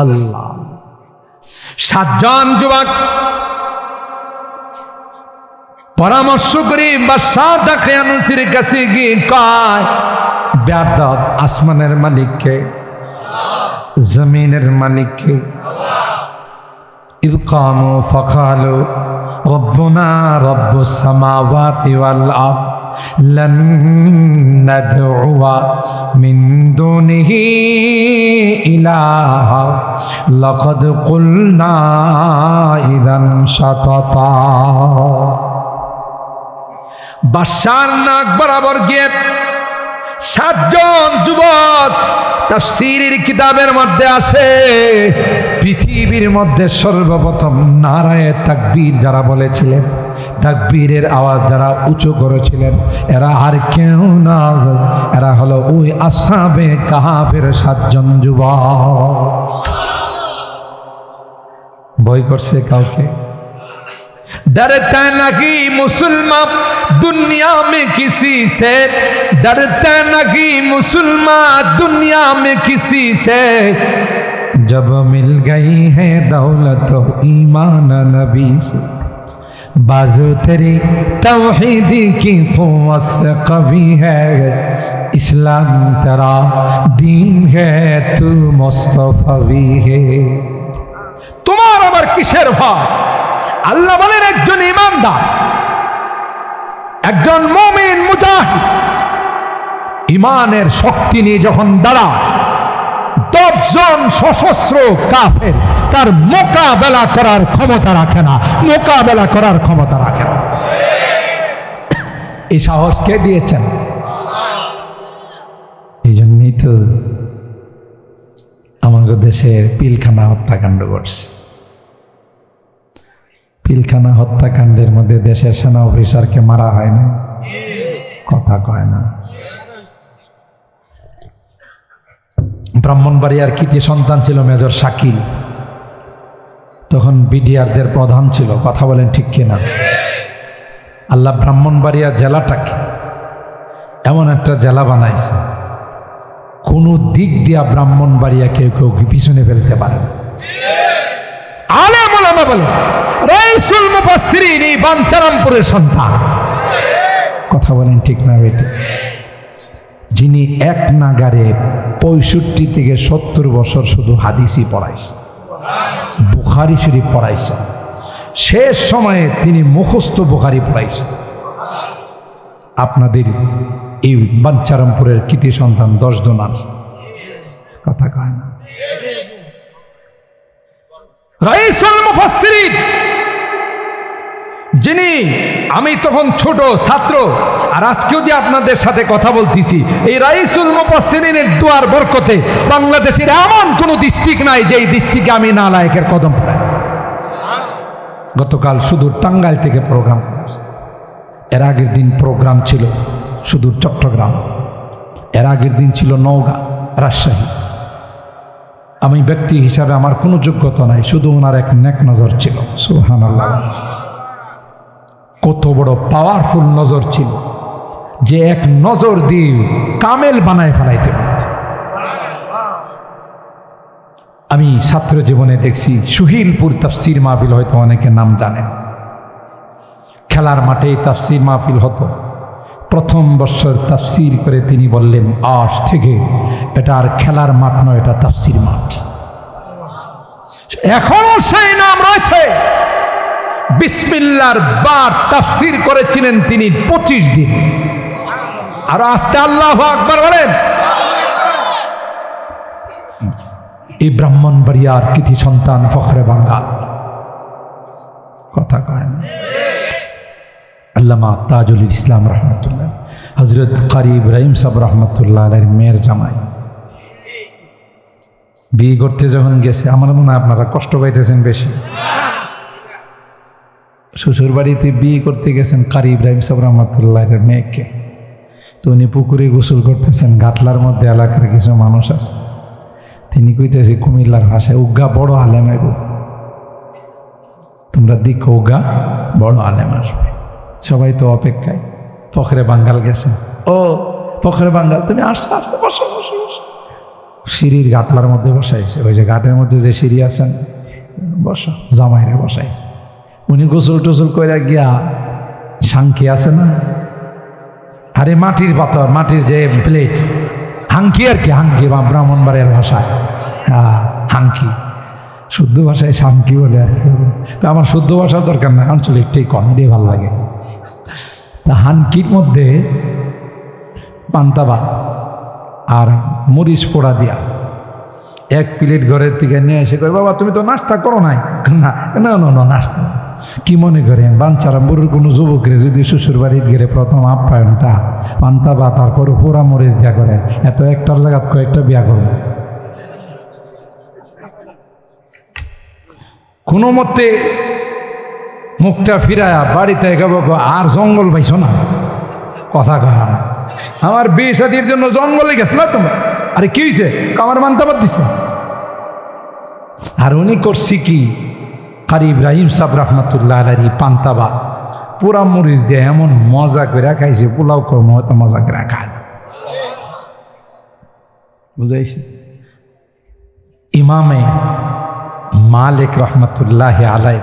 আল্লাহ। 7 জন যুবক পরামর্শ করি বাদশাহ দাখিয়ানুসির কাছে গিয়ে কয়, বেয়াদব আসমানের মালিককে, জমিনের মালিককে। ইলকামু ফাকালু রব্বুনা রব্বুস সামাওয়াতি ওয়াল আরদ লান নাদউয়া মিন দুনিহি ইলাহা লাকাদ কুলনা ইযান শাতাতা। বাদশার নাক বরাবর গিয়ে 7 জন যুবক তাফসীরের কিতাবের মধ্যে আসে, পৃথিবীর মধ্যে সর্বপ্রথম নারায়ে তাকবীর যারা বলেছিলেন, তাকবীরের আওয়াজ যারা উঁচু করেছিলেন, এরা আর কেউ না, এরা হলো ওই আসহাবে কাহাফের 7 জন যুবক। ভয় করছে কাউকে? डरता नहीं मुसलमान दुनिया में किसी से, डरता नहीं मुसलमान दुनिया में किसी से, जब मिल गई है दौलत ईमान नबी से, बाजू तेरी तौहीदी की क़ुव्वत से कवी है, इस्लाम तेरा दीन है तू मुस्तफवी है। तुम्हारा अमर किसेर भाई? আল্লাহ বলেন একজন ইমানদার, একজন মুমিন মুজাহিদ ইমানের শক্তি নিয়ে যখন দাঁড়ায়, 10 জন সশস্ত্র কাফের তার মোকাবেলা করার ক্ষমতা রাখে না, মোকাবেলা করার ক্ষমতা রাখে না। এই সাহস কে দিয়েছেন? এই জন্যই তো আমাদের দেশে পিলখানা হত্যাকাণ্ড ঘটছে। পিলখানা হত্যাকাণ্ডের মধ্যে দেশের সেনা অফিসারকে মারা হয় না, কথা কয় না। ব্রাহ্মণবাড়িয়ার কৃতি সন্তান ছিল মেজর শাকিল, তখন বিডিআরদের প্রধান ছিল, কথা বলেন ঠিক কিনা? আল্লাহ ব্রাহ্মণবাড়িয়া জেলাটাকে এমন একটা জেলা বানাইছে, কোনো দিক দিয়া ব্রাহ্মণবাড়িয়াকে কেউ পিছনে ফেলতে পারে না। আলেম ওলামা বলে রাইসুল মুফাসসিরিন বাঞ্ছারামপুরের সন্তান, কথা বলেন ঠিক না বেটি? যিনি এক নাগারে 65 থেকে 70 বছর শুধু হাদিসই পড়াইছে, বুখারী শরীফ পড়াইছে, শেষ সময়ে তিনি মুখস্থ বুখারী পড়াইছে। আপনাদের এই বাঞ্ছারামপুরের কৃতি সন্তান 10 জনার, কথা কয় না। রাইসুল মুফাসসিরিন, যিনি আমি তখন ছোট ছাত্র, আর আজকেও যে আপনাদের সাথে কথা বলতেছি, এই রাইসুল মুফাসসিরিনের দোয়ার বরকতে বাংলাদেশের এমন কোন ডিস্ট্রিক্ট নাই যেই ডিস্ট্রিক্টে আমি নালায়েকের কদম পড়াই। গতকাল সুদূর টাঙ্গাইল থেকে প্রোগ্রাম, এর আগের দিন প্রোগ্রাম ছিল সুদূর চট্টগ্রাম, এর আগের দিন ছিল নওগাঁ, রাজশাহী। আমি ব্যক্তি হিসাবে আমার কোনো যোগ্যতা নাই, শুধু ওনার এক নেক নজর ছিল। সুবহানাল্লাহ, কত বড় পাওয়ারফুল নজর ছিল যে এক নজর দিয়ে কামেল বানায় ফেলাইতে পারত। আমি ছাত্র জীবনে দেখছি সুহিলপুর তাফসীর মাহফিল, হয়তো অনেকে নাম জানেন, খেলার মাঠে তাফসীর মাহফিল হতো। প্রথম বছর তাফসীর করে তিনি বললেন, আজ থেকে এটা আর খেলার মাঠ নয়, এটা তাফসীর মাঠ। এখনো সেই নাম রয়েছে। বিসমিল্লাহর বার তাফসীর করেছিলেন তিনি 25 দিন। আর আজকে আল্লাহু আকবার বলেন। এই ব্রাহ্মণবাড়িয়ার কৃতি সন্তান ফখরে বাঙ্গাল, কথা কয় না। আল্লামা তাজুল ইসলাম রহমতুল্লাহ, হযরত কারি ইব্রাহিম সাহেব রহমতুল্লাহ আলাইহির মেয়ের জামাই, বিয়ে করতে যখন গেছে, আমার মনে হয় আপনারা কষ্ট পাইতেছেন বেশি। শ্বশুর বাড়িতে বিয়ে করতে গেছেন কারি ইব্রাহিম সাহেব রহমতুল্লাহের মেয়েকে, তো উনি পুকুরে গোসল করতেছেন। ঘাটলার মধ্যে এলাকার কিছু মানুষ আছে, তিনি কইতেছে কুমিল্লার ভাষায়, উগা বড় আলেম আইব, তোমরা দেখো উগা বড় আলেম আসবে। সবাই তো অপেক্ষায়। ফখরে বাঙ্গাল গেছেন, ও ফখরে বাঙ্গাল তুমি আসছো, আসছো, বসো বসো বসো। সিঁড়ির ঘাটলার মধ্যে বসাইছে, ওই যে ঘাটের মধ্যে যে সিঁড়ি আছেন, বসো, জামাইরে বসাইছে। উনি গোসল টোসল করে গিয়া সাংকি আছে না, আরে মাটির পাথর, মাটির যে প্লেট, হাঙ্কি আর কি, হাঙ্কি বা ব্রাহ্মণবাড়িয়ার ভাষায় হাঙ্কি, শুদ্ধ ভাষায় সাংকি বলে আর কি। আমার শুদ্ধ ভাষার দরকার নাই, আঞ্চলিকটাই কম, এটাই ভালো লাগে। তা হানকির মধ্যে পান্তা ভাত আর মরিচ পোড়া দিয়া এক প্লেট ঘরের থেকে নিয়ে এসে কয়, বাবা তুমি তো নাস্তা করো নাই। না না না নাস্তা কি মনে করেন বাঞ্চারা বুড়োর কোনো যুবকের যদি শ্বশুর বাড়ির গেলে প্রথম আপ্যায়নটা পান্তা ভাত তারপর পোড়া মরিচ দেয়া করে, এত একটার জায়গাত কয়েকটা বিয়া করবো। কোনো মতে মুখটা ফিরায়া বাড়িতে গেবো, আর জঙ্গল পাইছো না, কথা কয়া না, আমার বিয়ে শাদীর জন্য জঙ্গলে গেছ না তোমরা। আরে কি হয়েছে? আমার মানতে পারতেছে। আর উনি করছি কি, কারি ইব্রাহিম সাহেব রহমতুল্লাহ আলাইহি পান্তা ভাত পুরা মরিচ দিয়ে এমন মজা করে খাইছে, পোলাও কর্ম হয়তো মজা করে খায়। বুঝাইছে? ইমামে মালিক রহমতুল্লাহ আলাই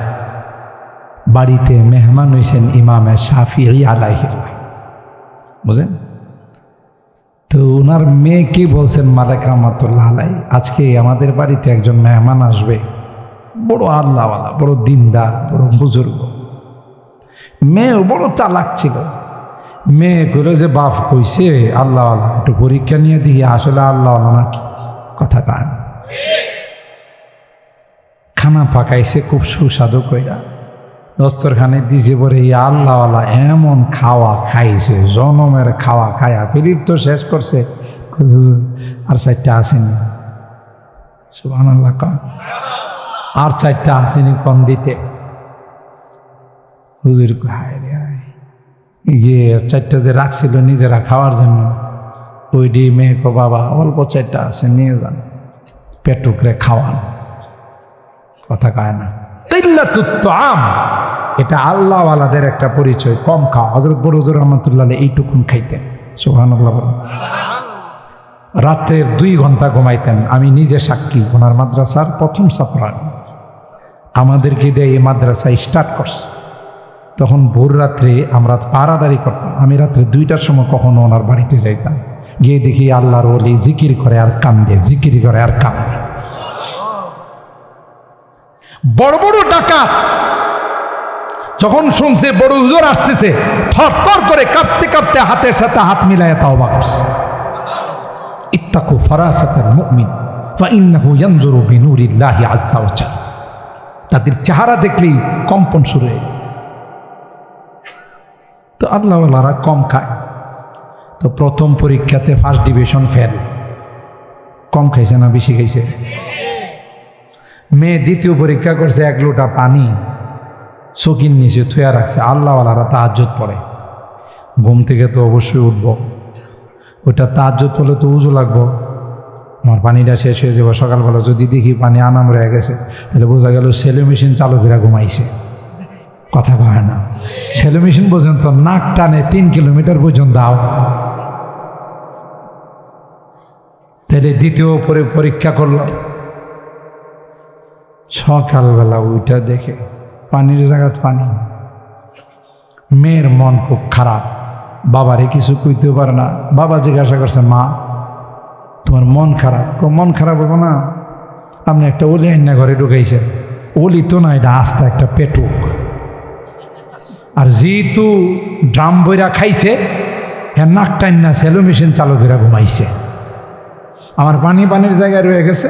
বাড়িতে মেহমান হয়েছেন ইমামে শাফিঈ আলাইহি, বুঝলেন তো? ওনার মেয়েকে বলছেন মালিক রহমতুল্লাহ আলাই, আজকে আমাদের বাড়িতে একজন মেহমান আসবে, বড় আল্লাহওয়ালা, বড় দিনদার, বড় বুজুর্গ। মেয়ে বড় চালাক ছিল। মেয়ে করে যে বাপ কইছে আল্লাহওয়ালা, একটু পরীক্ষা নিয়ে দেখি আসলে আল্লাহওয়ালা নাকি। কথা কান খানা পাকাইছে খুব সুস্বাদু কইরা, দস্তরখানে দিছে পরে আল্লাহওয়ালা এমন খাওয়া খাইছে, জনমের খাওয়া খায়া ফিরিপ তো শেষ করছে। আর 4টা আসেনি, সুবহানাল্লাহ কম, আর 4টা আসেনি কম দিতে। হুজুর ইয়ে 4টা যে রাখছিল নিজেরা খাওয়ার জন্য, ওই ডি মেয়ে কো বাবা অল্প 4টা আছে নিয়ে যান, পেটুকরে খাওয়ান। কথা কয় না, এটা আল্লাহওয়ালাদের একটা পরিচয়, কম খাওয়া। হযরত বড় হুজুর রহমাতুল্লাহ আলাইহি এইটুকুন খাইতেন, সুবহানাল্লাহ বলেন। রাতে 2 ঘন্টা ঘুমাইতেন। আমি নিজে সাক্ষী, ওনার মাদ্রাসার প্রথম ছাত্র আমাদেরকে দিয়ে এই মাদ্রাসা স্টার্ট করছে। তখন ভোর রাত্রে আমরা পাহারাদারি করতাম। আমি রাত্রে 2টার সময় কখনো ওনার বাড়িতে যাইতাম, গিয়ে দেখি আল্লাহর ওলি জিকির করে আর কান্দে, জিকির করে আর কান্দে। বড় বড় ডাকাত যখন শুনছে বড় হুজুর আসতেছে, থরথর করে কাঁপতে কাঁপতে হাতের সাথে হাত মিলাইয়া তাওবা করছে। ইত্তাকু ফারাসাতাল মুমিন ফা ইন্নাহু ইয়ানজুরু বিনুরিল্লাহি আযজা ওয়া জাল। তাদের চেহারা দেখলেই কম্পন শুরু হয়ে যায়। তো আল্লাহওয়ালারা কম খায়। তো প্রথম পরীক্ষাতে ফার্স্ট ডিভিশন ফেল। কম খাইছে না বেশি খাইছে? মেয়ে দ্বিতীয় পরীক্ষা করছে, 1 লোটা পানি চকির নিচে থুয়া রাখছে। আল্লাহওয়ালারা তাহাজ্জুদ পড়ে, ঘুম থেকে তো অবশ্যই উঠবো, ওইটা তাহাজ্জুদ পড়লে তো উজু লাগবো, আমার পানিটা শেষ হয়ে যাবো। সকালবেলা যদি দেখি পানি আনাম রয়ে গেছে, তাহলে বোঝা গেল সেলো মেশিন চালু করে ঘুমাইছে। কথা কয় না, সেলো মেশিন পর্যন্ত নাক টানে 3 কিলোমিটার পর্যন্ত দাও। তাহলে দ্বিতীয় পরীক্ষা করল, সকালবেলা ওইটা দেখে পানির জায়গায় পানি। মেয়ের মন খুব খারাপ, বাবারে কিছু কইতেও পারে না। বাবা জিজ্ঞাসা করছে, মা তোমার মন খারাপ? মন খারাপ হবো না, আপনি একটা ওলি আইনা ঘরে ঢুকাইছেন। ওলি তো না, এটা আস্তা একটা পেটুক। আর যেহেতু ড্রাম বইরা খাইছে, হ্যাঁ নাক টাইনা সেলো মেশিন চালু করে ঘুমাইছে। আমার পানির জায়গায় রয়ে গেছে,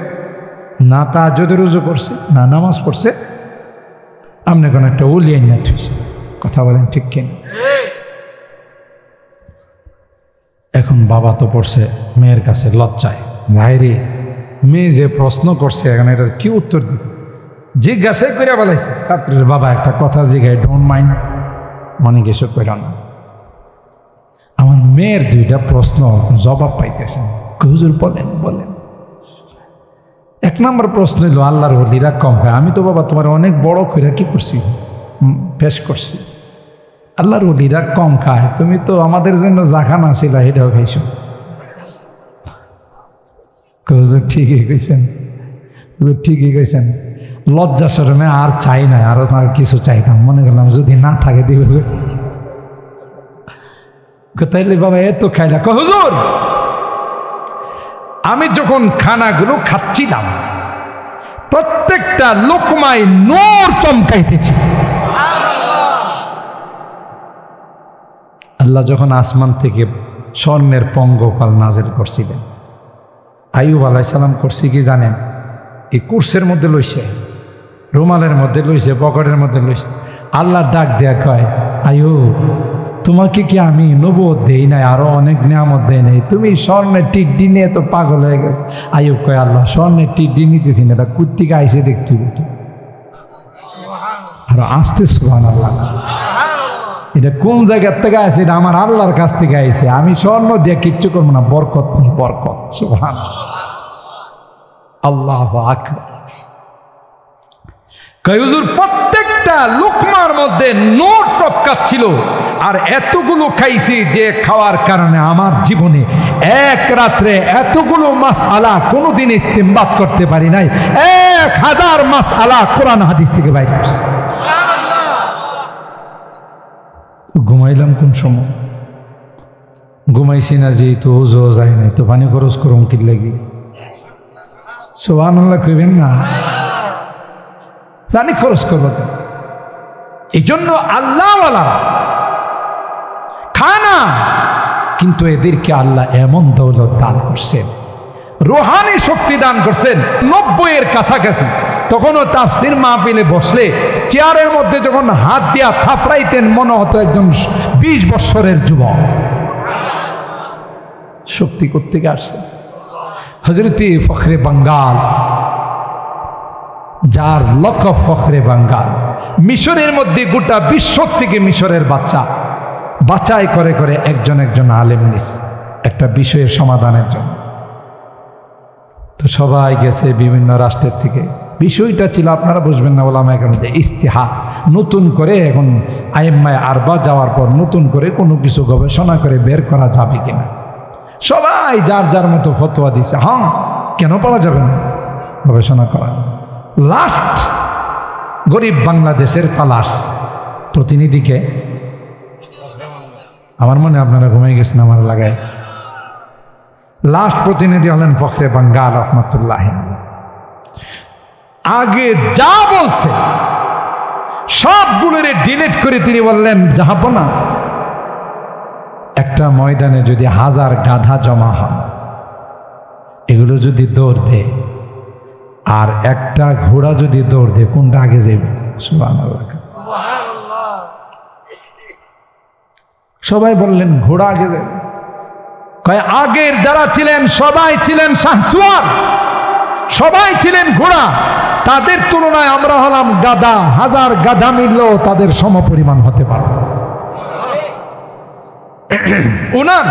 না তা যদি রুজু করছে, না নামাজ পড়ছে, আপনি কোনো একটা ওলি আইনা থুইছে। কথা বলেন ঠিক কিনা? এখন বাবা তো পড়ছে মেয়ের কাছে লজ্জায়, যাইরে মেয়ে যে প্রশ্ন করছে, এখন এটার কি উত্তর দিবে? জিজ্ঞাসা করে বলাইছে ছাত্রের বাবা একটা কথা জিজ্ঞাসা, ডোন্ট মাইন্ড, মনে কিছু কইল না। আমার মেয়ের 2টা প্রশ্ন জবাব পাইতেছেন। হুজুর বলেন বলেন। 1 নম্বর প্রশ্ন হইল, আল্লাহর ওলিরা কম খায়। আমি তো বাবা তোমার অনেক বড় কইরা কি করছি, পেশ করছি। আল্লাহর ওলিরা কম খায়, তুমি তো আমাদের জন্য যা খানা ছিল এটাও খাইছো। হুজুর ঠিকই কইছেন, হুজুর ঠিকই কইছেন। লজ্জা শরমে আর চাই না, আরো কিছু চাইতাম, মনে করলাম যদি না থাকে দিবে। তাইলে বাবা এত খাইলা? হুজুর আমি যখন খানাগুলো খাচ্ছিলাম, প্রত্যেকটা লোকমায় নূর চমকাইতেছি। আল্লাহ যখন আসমান থেকে স্বর্ণের পঙ্গপাল নাজিল করছিলেন, আইয়ুব আলাইহিস সালাম করছি কি জানেন? এই কুরসের মধ্যে লইছে, রুমালের মধ্যে লইছে, পকেটের মধ্যে লইছে। আল্লাহ ডাক দেয়া কয়, আইয়ুব তোমাকে কি আমি নবুয়ত দেই নাই, আরো অনেক নিয়ামত দেই নাই? তুমি স্বর্ণের টিড্ডি নিয়ে তো পাগল হয়ে গেছে। আইয়ুব কয়, আল্লাহ স্বর্ণের টিড্ডি নিতেছি না, এটা কুত্তিকে আইসে দেখতে হতো। আর আসতে সুবহানাল্লাহ, এটা কোন জায়গার থেকে আসে? এটা আমার আল্লাহর কাছ থেকে আইছে। আমি স্বর্ণ দিয়ে কিচ্ছু করবো না, বরকত নেই, বরকত। সুবহানাল্লাহ, আল্লাহু আকবার। হুজুর প্রত্যেকটা লুকমার মধ্যে নোট টপকাচ্ছিল, আর এতগুলো খাইছি যে খাওয়ার কারণে আমার জীবনে এক রাত্রে এতগুলো মাসআলা কোনোদিন ইস্তেমবাদ করতে পারি নাই। 1000 মাসআলা কোরআন হাদিস থেকে বাইর করছে। ঘুমাইলাম কোন সময়? ঘুমাইছি না, যেহেতু ওজো যায় নাই, তো পানি খরচ করুন কি লাগি? সুবহানাল্লাহ কইবেন না? পানি খরচ করবো তো। এই জন্য আল্লাহওয়ালা খানা, কিন্তু এদেরকে আল্লাহ এমন দৌলত দান করছেন, রুহানি শক্তি দান করছেন 90-এর কাছাকাছি। তখনও তাফসীর মাহফিলে বসলে চেয়ারের মধ্যে যখন হাত দিয়া থাপড়াইতেন, মনে হতো একজন 20 বৎসরের যুবক। শক্তি কোত্থেকে আসছে? হযরতে ফখরে বাঙ্গাল, যার লকব ফখরে বাঙ্গাল, মিশরের মধ্যে গোটা বিশ্ব থেকে মিশরের বাচ্চা বাছাই করে করে একজন একজন আলেম নিস একটা বিষয়ের সমাধানের জন্য। তো সবাই গেছে বিভিন্ন রাষ্ট্রের থেকে। বিষয়টা ছিল, আপনারা বুঝবেন না, ওলামায়ে কেরামদের ইস্তিহাদ। নতুন করে এখন আইম্মায়ে আরবা যাওয়ার পর নতুন করে কোনো কিছু গবেষণা করে বের করা যাবে কিনা, সবাই যার যার মতো ফতোয়া দিছে। হ্যাঁ, কেন পারা যাবে না গবেষণা করা? লাস্ট গরিব বাংলাদেশের পালাস প্রতিনিধিকে, আমার মনে আপনারা ঘুমিয়ে গেছেন আমার লাগায়, লাস্ট প্রতিনিধি হলেন ফখরে বাঙ্গাল রহমতুল্লাহ। আগে যা বলছে সবগুলোরে ডিলিট করে তিনি বললেন, যাবো না, একটা ময়দানে যদি 1000 গাধা জমা হয়, এগুলো যদি দৌড় দেয়, আর একটা ঘোড়া যদি দৌড় দেয়, কোনটা আগে যাবে? সুবহানাল্লাহ। সবাই বললেন ঘোড়া আগে যাবে। কয় আগের যারা ছিলেন সবাই ছিলেন শাহসুয়ার, সবাই ছিলেন ঘোড়া, তাদের তুলনায় আমরা হলাম গাধা। 1000 গাধা মিললেও তাদের সমপরিমাণ হতে পারে। ওনার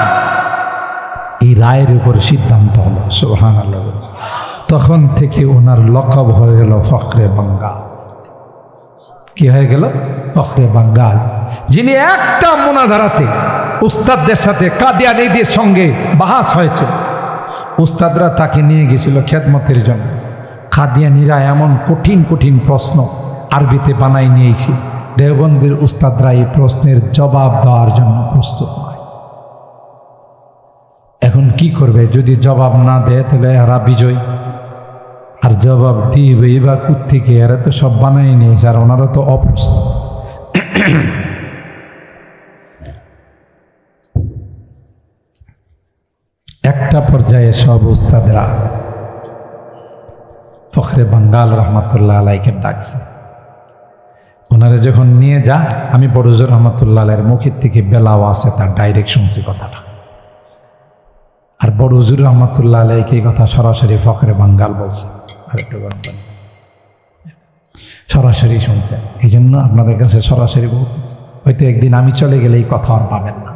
এই রায়ের উপর সিদ্ধান্ত হলো, সুবহানাল্লাহ। তখন থেকে ওনার লকব হয়ে গেল ফখরে বাঙ্গাল। কি হয়ে গেল? ফখরে বাঙ্গাল। যিনি একটা মুনাজারাতে উস্তাদদের সাথে কাদিয়ানীদের সঙ্গে বাহাস হয়েছিল, উস্তাদরা তাকে নিয়ে গেছিল খেদমতের জন্য। কাদিয়ানীরা এমন কঠিন কঠিন প্রশ্ন আরবিতে বানাই নিয়েছে, দেওবন্দের উস্তাদরা এই প্রশ্নের জবাব দেওয়ার জন্য প্রস্তুত নয়। এখন কি করবে? যদি জবাব না দেয় তাহলে এরা বিজয়, আর জবাব দিবে বা কোত্থেকে? এরা তো সব বানাই নিয়েছে, আর ওনারা তো অপ্রস্তুত। একটা পর্যায়ে সব উস্তাদরা ফখরে বাঙ্গাল রহমতুল্লাহ আলাইকে ডাকছে। ওনারা যখন নিয়ে যা, আমি বড় হুজুর রহমতুল্লাহ আলাইয়ের মুখের থেকে বেলাও আছে, তার ডাইরেক্ট শুনছি কথাটা। আর বড় হুজুর রহমতুল্লাহ আলাইকে এই কথা সরাসরি ফখরে বাঙ্গাল বলছে, আরেকটু গরম পানি, সরাসরি শুনছে। এই জন্য আপনাদের কাছে সরাসরি বলতেছি। হয়তো একদিন আমি চলে গেলে এই কথা আর পাবেন না।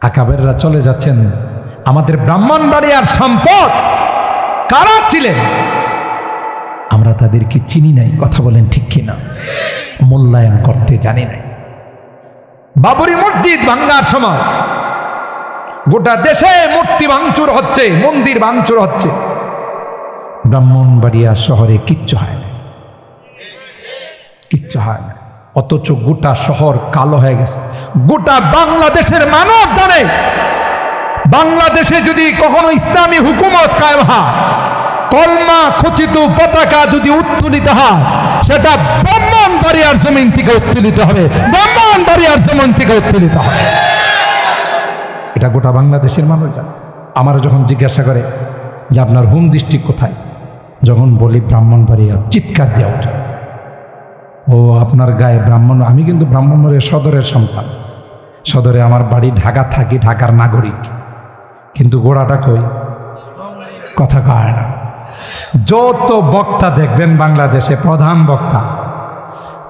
আকাবেররা চলে যাচ্ছেন। আমাদের ব্রাহ্মণবাড়িয়ার সম্পদ কারা ছিলেন আমরা তাদেরকে চিনি নাই, কথা বলেন ঠিক কিনা? মূল্যায়ন করতে জানি নাই। বাবরি মসজিদ ভাঙ্গার সময় গোটা দেশে মূর্তি ভাঙচুর হচ্ছে, মন্দির ভাঙচুর হচ্ছে, ব্রাহ্মণবাড়িয়া শহরে কিচ্ছু হয় না, কিচ্ছু হয় না। অথচ গোটা শহর কালো হয়ে গেছে। গোটা বাংলাদেশের মানুষ জানে, বাংলাদেশে যদি কখনো ইসলামী হুকুমত কায়েম হয়, কলমা খচিত পতাকা যদি উত্তোলিত হয়, সেটা ব্রাহ্মণবাড়িয়ার জমিন থেকে উত্তোলিত হবে, ব্রাহ্মণবাড়িয়ার জমিন থেকে উত্তোলিত হবে। এটা গোটা বাংলাদেশের মানুষ জানে। আমার যখন জিজ্ঞাসা করে যে আপনার হোম ডিস্ট্রিক্ট কোথায়, যখন বলি ব্রাহ্মণবাড়িয়া, চিৎকার দেওয়া ওঠে, ও আপনার গায়ে ব্রাহ্মণ। আমি কিন্তু ব্রাহ্মণবাড়িয়া সদরের সন্তান, সদরে আমার বাড়ি, ঢাকা থাকি, ঢাকার নাগরিক, কিন্তু গোড়াটা কই, কথা কয় না। যত বক্তা দেখবেন বাংলাদেশে, প্রধান বক্তা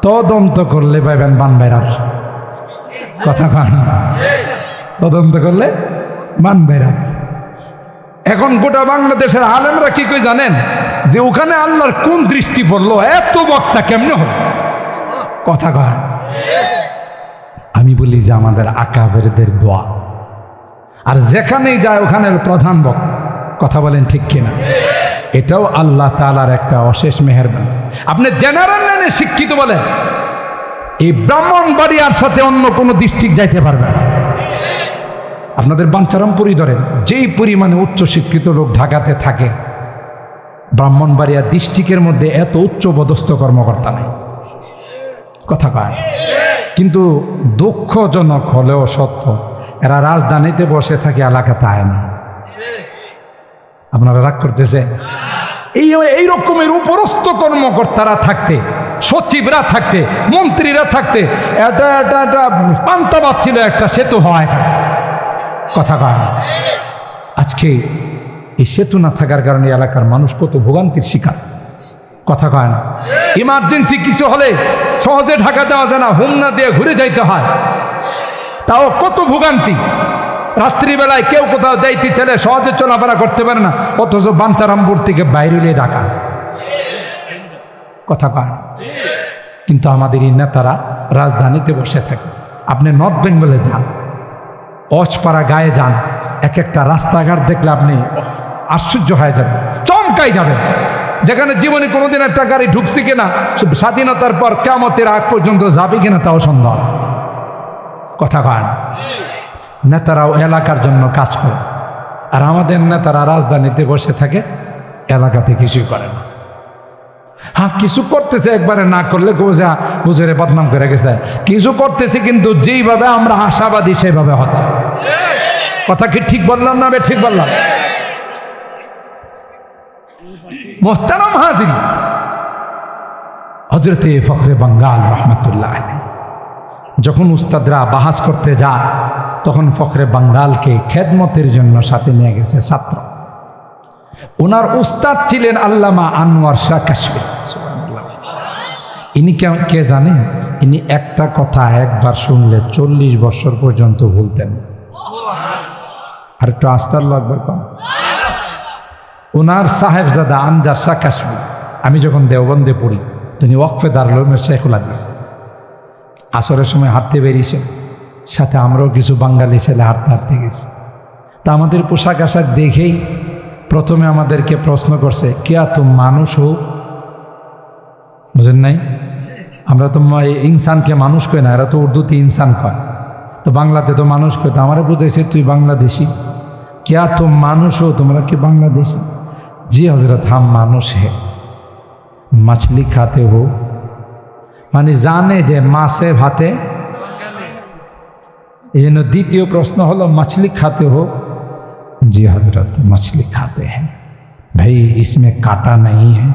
তদন্ত করলে পাইবেন বানবেরার, কথা কয় না, তদন্ত করলে বানবেরার। এখন গোটা বাংলাদেশের আলেমরা কি কই জানেন, যে ওখানে আল্লাহর কোন দৃষ্টি পড়লো, এত বক্তা কেমনে হল, কথা কয়। আমি বলি যে আমাদের আকাবেরদের দোয়া, আর যেখানেই যায় ওখানে প্রধান বক্তা, কথা বলেন ঠিক কিনা? এটাও আল্লাহ তাআলার একটা অশেষ মেহেরবানি। আপনি জেনারেল লাইনে শিক্ষিত বলেন, এই ব্রাহ্মণবাড়িয়ার সাথে অন্য কোনো ডিস্ট্রিক্ট যাইতে পারবে না। আপনাদের বাঞ্ছারামপুরই ধরেন, যেই পরিমাণে উচ্চ শিক্ষিত লোক ঢাকাতে থাকে, ব্রাহ্মণবাড়িয়া ডিস্ট্রিক্টের মধ্যে এত উচ্চ পদস্থ কর্মকর্তা নেই, কথা কয়। কিন্তু দুঃখজনক হলেও সত্য, এরা রাজধানীতে বসে থাকে, এলাকাতে আয় না। আপনারা রাগ করতেছে? এই রকমের উপরস্থ কর্মকর্তারা থাকতে, সচিবরা থাকতে, মন্ত্রীরা থাকতে, এটা পান্তাবাদ ছিল একটা সেতু হয়, কথা কয়। আজকে এই সেতু না থাকার কারণে এলাকার মানুষ কত ভোগান্তির শিকার, কথা কয় না। ইমার্জেন্সি কিছু হলে সহজে ঢাকা দেওয়া যায় না, হোমনা দিয়ে ঘুরে যাইতে হয়, তাও কত ভোগান্তি। রাত্রিবেলায় কেউ কোথাও যাইতে চলে সহজে চলাফেরা করতে পারে না, অথচ বাঞ্ছারামপুর থেকে বাইরে ঢাকা, কথা কয়। কিন্তু আমাদের এই নেতারা রাজধানীতে বসে থাকে। আপনি নর্থ বেঙ্গলে যান, অজপাড়া গায়ে যান, এক একটা রাস্তাঘাট দেখলে আপনি আশ্চর্য হয়ে যাবেন, চমকাই যাবেন, যেখানে জীবনে কোনোদিন একটা গাড়ি ঢুকছে কিনা, স্বাধীনতার পর কিয়ামতের আগ পর্যন্ত যাবে কিনা তাও সন্দেহ আছে, কথা কয়। নেতারাও এলাকার জন্য কাজ করে, আর আমাদের নেতারা রাজধানীতে বসে থাকে, এলাকাতে কিছুই করে না। হ্যাঁ, কিছু করতেছে, একবারে না করলে হুজুরে বদনাম করে গেছে, কিছু করতেছে, কিন্তু যেইভাবে আমরা আশাবাদী সেভাবে হচ্ছে। কথা কি ঠিক বললাম না? ঠিক বললাম? মোহতারাম হাজির, হযরতে ফখরে বাঙ্গাল রহমাতুল্লাহ আলাইহি যখন উস্তাদরা বাহাস করতে যায়, তখন ফখরে বাঙ্গালকে খেদমতের জন্য সাথে নিয়ে গেছে ছাত্র। ওনার উস্তাদ ছিলেন আল্লামা আনোয়ার শাহ কাশফি। ইনি কে জানেন? ইনি একটা কথা একবার শুনলে 40 বছর পর্যন্ত ভুলতেন। আর একটু আস্তার লাগবে কম। ওনার সাহেবজাদা আমজাদ শাহ কাশফি, আমি যখন দেওবন্দে পড়ি, তিনি ওয়াকফে দারুল উলুমের শেখুল হাদিস, আসরের সময় হাঁটতে বেরিয়েছেন, সাথে আমরাও কিছু বাঙালি ছেলে হাঁটতে হাঁটতে গেছি। তা আমাদের পোশাক আশাক দেখেই প্রথমে আমাদেরকে প্রশ্ন করছে, কিয়া তুম মানুষ হো? বুঝেন নাই? আমরা তো ইনসানকে মানুষ কই না, এরা তো উর্দুতে ইনসান কয়, তো বাংলাতে তো মানুষ কয়। তো আমারে বুঝাইছে, তুই বাংলাদেশি? কিয়া তুম মানুষ হো? তোমরা কি বাংলাদেশি? জি হজরত, হাম মানুষ হে। মাছলি খাতে হো? মানে জানে যে মাছে ভাতে। এই জন্য দ্বিতীয় প্রশ্ন হলো, मछली खाते हो? जी हजरत, मछली खाते हैं। भाई इसमें कांटा नहीं है?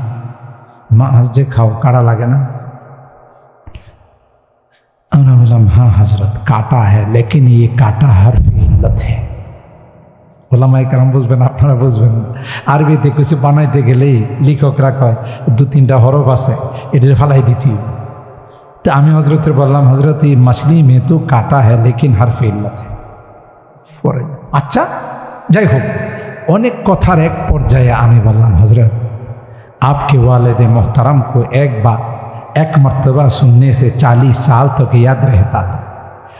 मांस जे खाओ, काड़ा लगे ना? আমরা বললাম, हाँ हजरत कांटा है, लेकिन ये कांटा हर्फ इल्लत है। ওলামায়ে কেরাম বুঝবেন, আপনারা বুঝবেন। আরবিতে কিছু বানাইতে গেলেই লেখকরা কয় 2-3টা হরফ আছে, এটা ফালাই দিতে। তো আমি হজরতের বললাম, হজরত এই মাছলি মে তো কাটা হ্যাঁ, লেকিন হরফ ইল্লাত হ্যাঁ। পরে আচ্ছা, যাই হোক, অনেক কথার এক পর্যায়ে আমি বললাম, হজরত आपके वालिद मोहतरम को एक मर्तबा सुनने से 40 साल तक याद रहता था।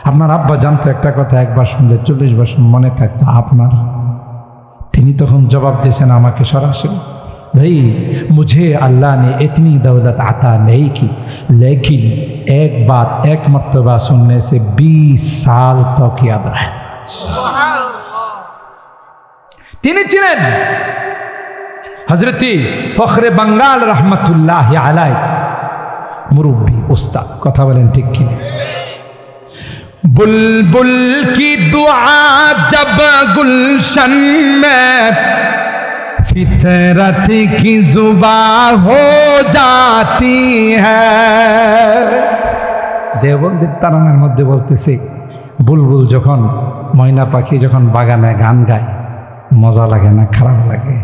আপনার আব্বা জানতো একটা কথা একবার শুনলে 40 বছর মনে থাকতো আপনার। তিনি তখন জবাব দিয়েছেন আমাকে সরাসরি, भाई मुझे अल्लाह ने इतनी दौलत अता नहीं की, लेकिन एक बात एक मर्तबा सुनने से 20 साल तक याद रहे। তিনি ছিলেন হযরত ফখরে বাঙ্গাল রহমাতুল্লাহি আলাইহি। মুরব্বী উস্তাদ, কথা বলেন ঠিক কি? বুলবুল কি দুআ জব গুলশন মে फितरत की जुबां हो जाती है। দেওবন্দির তারানার মধ্যে বলতেছে, বুলবুল যখন, ময়না পাখি যখন বাগানে গান গায়, মজা লাগে না খারাপ লাগে?